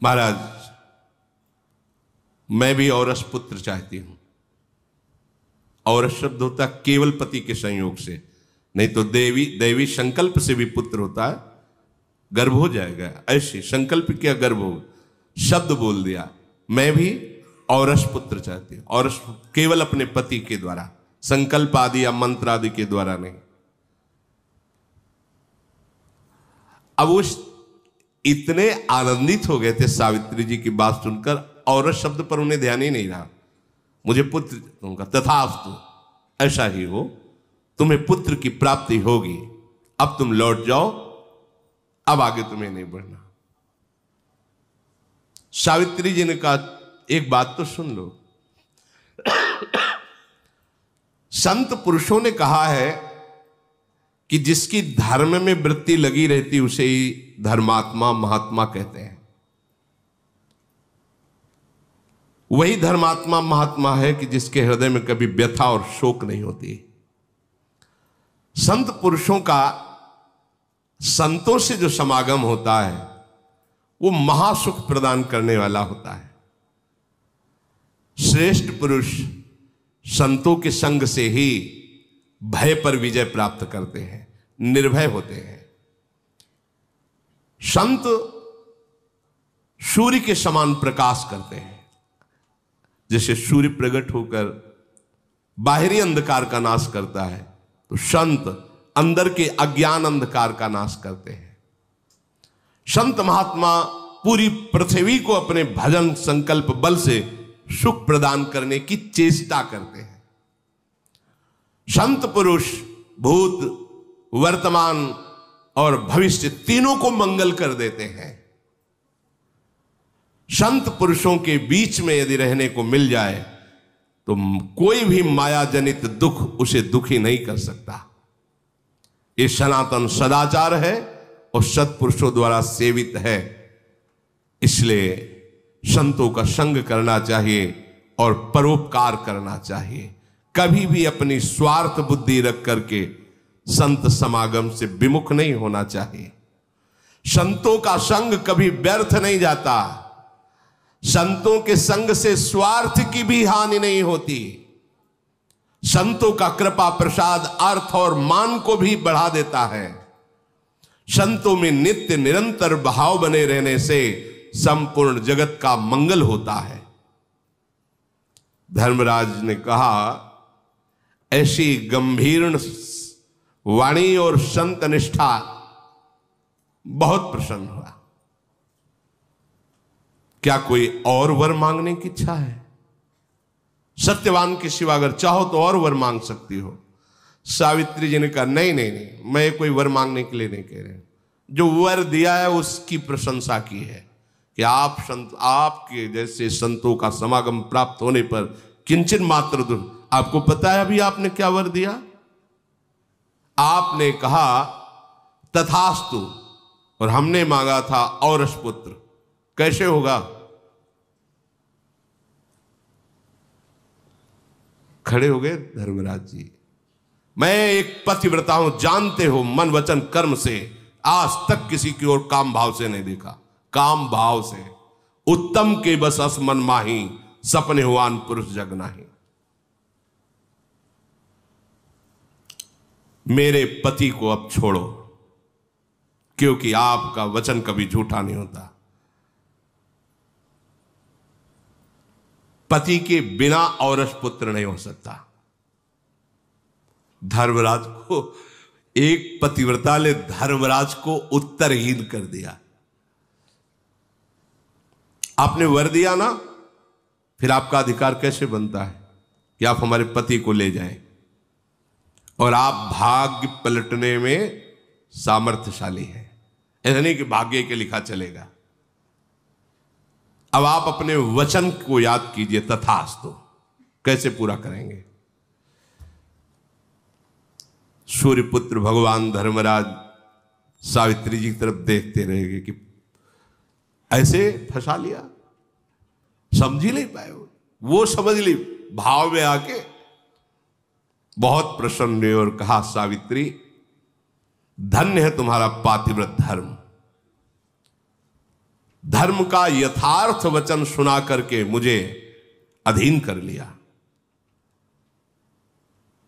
महाराज मैं भी औरस पुत्र चाहती हूं। औरस शब्द होता केवल पति के संयोग से, नहीं तो देवी संकल्प से भी पुत्र होता है, गर्भ हो जाएगा। ऐसे संकल्प किया, गर्भ हो, शब्द बोल दिया। मैं भी औरस पुत्र चाहती हूं, औरस केवल अपने पति के द्वारा, संकल्प आदि या मंत्र आदि के द्वारा नहीं। अब वो इतने आनंदित हो गए थे सावित्री जी की बात सुनकर, औरस शब्द पर उन्हें ध्यान ही नहीं रहा। मुझे पुत्र, उनका तथास्तु, ऐसा ही हो, तुम्हें पुत्र की प्राप्ति होगी, अब तुम लौट जाओ, अब आगे तुम्हें नहीं बढ़ना। सावित्री जी ने कहा, एक बात तो सुन लो, संत पुरुषों ने कहा है कि जिसकी धर्म में वृत्ति लगी रहती उसे ही धर्मात्मा महात्मा कहते हैं। वही धर्मात्मा महात्मा है कि जिसके हृदय में कभी व्यथा और शोक नहीं होती। संत पुरुषों का संतों से जो समागम होता है वो महासुख प्रदान करने वाला होता है। श्रेष्ठ पुरुष संतों के संग से ही भय पर विजय प्राप्त करते हैं, निर्भय होते हैं। संत सूर्य के समान प्रकाश करते हैं। जैसे सूर्य प्रकट होकर बाहरी अंधकार का नाश करता है, तो संत अंदर के अज्ञान अंधकार का नाश करते हैं। संत महात्मा पूरी पृथ्वी को अपने भजन संकल्प बल से सुख प्रदान करने की चेष्टा करते हैं। संत पुरुष भूत, वर्तमान और भविष्य तीनों को मंगल कर देते हैं। संत पुरुषों के बीच में यदि रहने को मिल जाए तो कोई भी माया जनित दुख उसे दुखी नहीं कर सकता। ये सनातन सदाचार है और सत्पुरुषों द्वारा सेवित है, इसलिए संतों का संग करना चाहिए और परोपकार करना चाहिए। कभी भी अपनी स्वार्थ बुद्धि रख करके संत समागम से विमुख नहीं होना चाहिए। संतों का संग कभी व्यर्थ नहीं जाता। संतों के संग से स्वार्थ की भी हानि नहीं होती। संतों का कृपा प्रसाद अर्थ और मान को भी बढ़ा देता है। संतों में नित्य निरंतर भाव बने रहने से संपूर्ण जगत का मंगल होता है। धर्मराज ने कहा, ऐसी गंभीर वाणी और संत निष्ठा, बहुत प्रसन्न हुआ। क्या कोई और वर मांगने की इच्छा है? सत्यवान के सिवा अगर चाहो तो और वर मांग सकती हो। सावित्री जी ने कहा, नहीं नहीं नहीं, मैं कोई वर मांगने के लिए नहीं कह रहे। जो वर दिया है उसकी प्रशंसा की है कि आप संत, आपके जैसे संतों का समागम प्राप्त होने पर किंचन मात्र दुख। आपको पता है अभी आपने क्या वर दिया? आपने कहा तथास्तु, और हमने मांगा था औरस पुत्र। कैसे होगा? खड़े हो गए धर्मराज जी। मैं एक पतिव्रता हूं, जानते हो, मन वचन कर्म से आज तक किसी की ओर काम भाव से नहीं देखा। काम भाव से उत्तम के बस अस मन माही, सपने हुआन पुरुष जग नाही। मेरे पति को अब छोड़ो, क्योंकि आपका वचन कभी झूठा नहीं होता। पति के बिना औरस पुत्र नहीं हो सकता। धर्मराज को, एक पतिव्रता ने धर्मराज को उत्तरहीन कर दिया। आपने वर दिया ना, फिर आपका अधिकार कैसे बनता है कि आप हमारे पति को ले जाएं? और आप भाग्य पलटने में सामर्थ्यशाली हैं। ऐसा नहीं कि भाग्य के लिखा चलेगा। अब आप अपने वचन को याद कीजिए, तथास्तु कैसे पूरा करेंगे? सूर्यपुत्र भगवान धर्मराज सावित्री जी की तरफ देखते रहेंगे कि ऐसे फंसा लिया, समझ ही नहीं पाए। वो समझ ली, भाव में आके बहुत प्रसन्न हुए और कहा, सावित्री धन्य है तुम्हारा पातिव्रत धर्म। धर्म का यथार्थ वचन सुना करके मुझे अधीन कर लिया।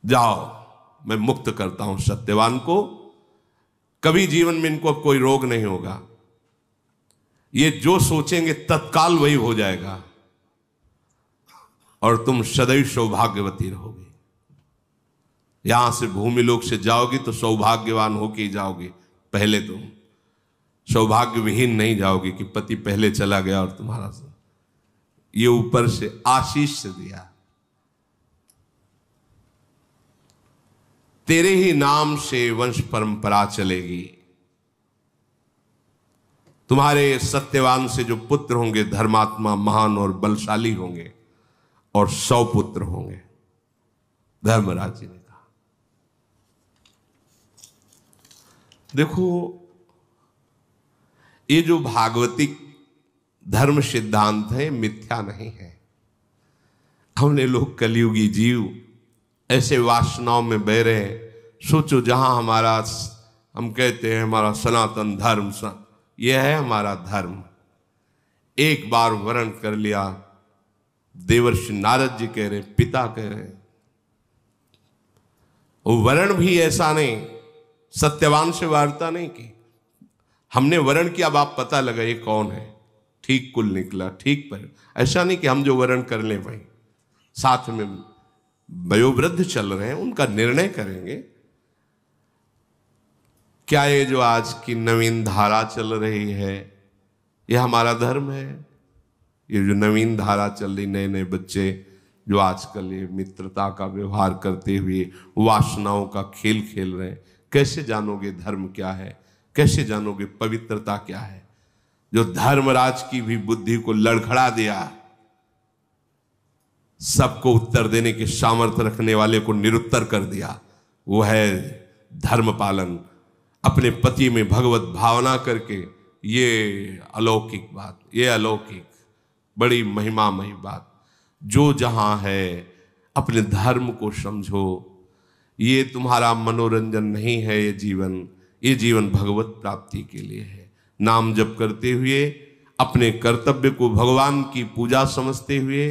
जाओ, मैं मुक्त करता हूं सत्यवान को। कभी जीवन में इनको अब कोई रोग नहीं होगा। ये जो सोचेंगे तत्काल वही हो जाएगा और तुम सदैव सौभाग्यवती रहोगे। यहां से भूमि लोक से जाओगी तो सौभाग्यवान होके ही जाओगी। पहले तुम सौभाग्य विहीन नहीं जाओगे कि पति पहले चला गया और तुम्हारा ये ऊपर से आशीष से दिया। तेरे ही नाम से वंश परंपरा चलेगी। तुम्हारे सत्यवान से जो पुत्र होंगे धर्मात्मा, महान और बलशाली होंगे और 100 पुत्र होंगे। धर्मराज जी ने कहा, देखो ये जो भागवतिक धर्म सिद्धांत है मिथ्या नहीं है। हमने लोग कलयुगी जीव ऐसे वासनाओं में बह रहे हैं। सोचो, जहां हमारा, हम कहते हैं हमारा सनातन धर्म, यह है हमारा धर्म। एक बार वर्ण कर लिया, देवर्षि नारद जी कह रहे, पिता कह रहे, वो वर्ण भी ऐसा नहीं, सत्यवान से वार्ता नहीं की। हमने वर्ण किया, अब आप पता लगा ये कौन है, ठीक कुल निकला, ठीक पर। ऐसा नहीं कि हम जो वर्ण कर लें वही, साथ में वयोवृद्ध चल रहे हैं, उनका निर्णय करेंगे। क्या ये जो आज की नवीन धारा चल रही है ये हमारा धर्म है? ये जो नवीन धारा चल रही, नए नए बच्चे जो आजकल ये मित्रता का व्यवहार करते हुए वासनाओं का खेल खेल रहे हैं, कैसे जानोगे धर्म क्या है? कैसे जानोगे पवित्रता क्या है? जो धर्मराज की भी बुद्धि को लड़खड़ा दिया, सबको उत्तर देने के सामर्थ्य रखने वाले को निरुत्तर कर दिया, वो है धर्म पालन। अपने पति में भगवत भावना करके, ये अलौकिक बात, ये अलौकिक बड़ी महिमामयी बात। जो जहां है अपने धर्म को समझो। ये तुम्हारा मनोरंजन नहीं है, ये जीवन भगवत प्राप्ति के लिए है। नाम जप करते हुए अपने कर्तव्य को भगवान की पूजा समझते हुए,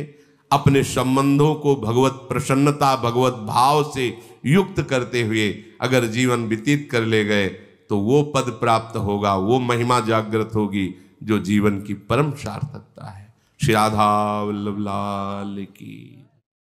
अपने संबंधों को भगवत प्रसन्नता, भगवत भाव से युक्त करते हुए अगर जीवन व्यतीत कर ले गए तो वो पद प्राप्त होगा, वो महिमा जागृत होगी जो जीवन की परम सार्थकता है। श्री राधा वल्लभ लाल की।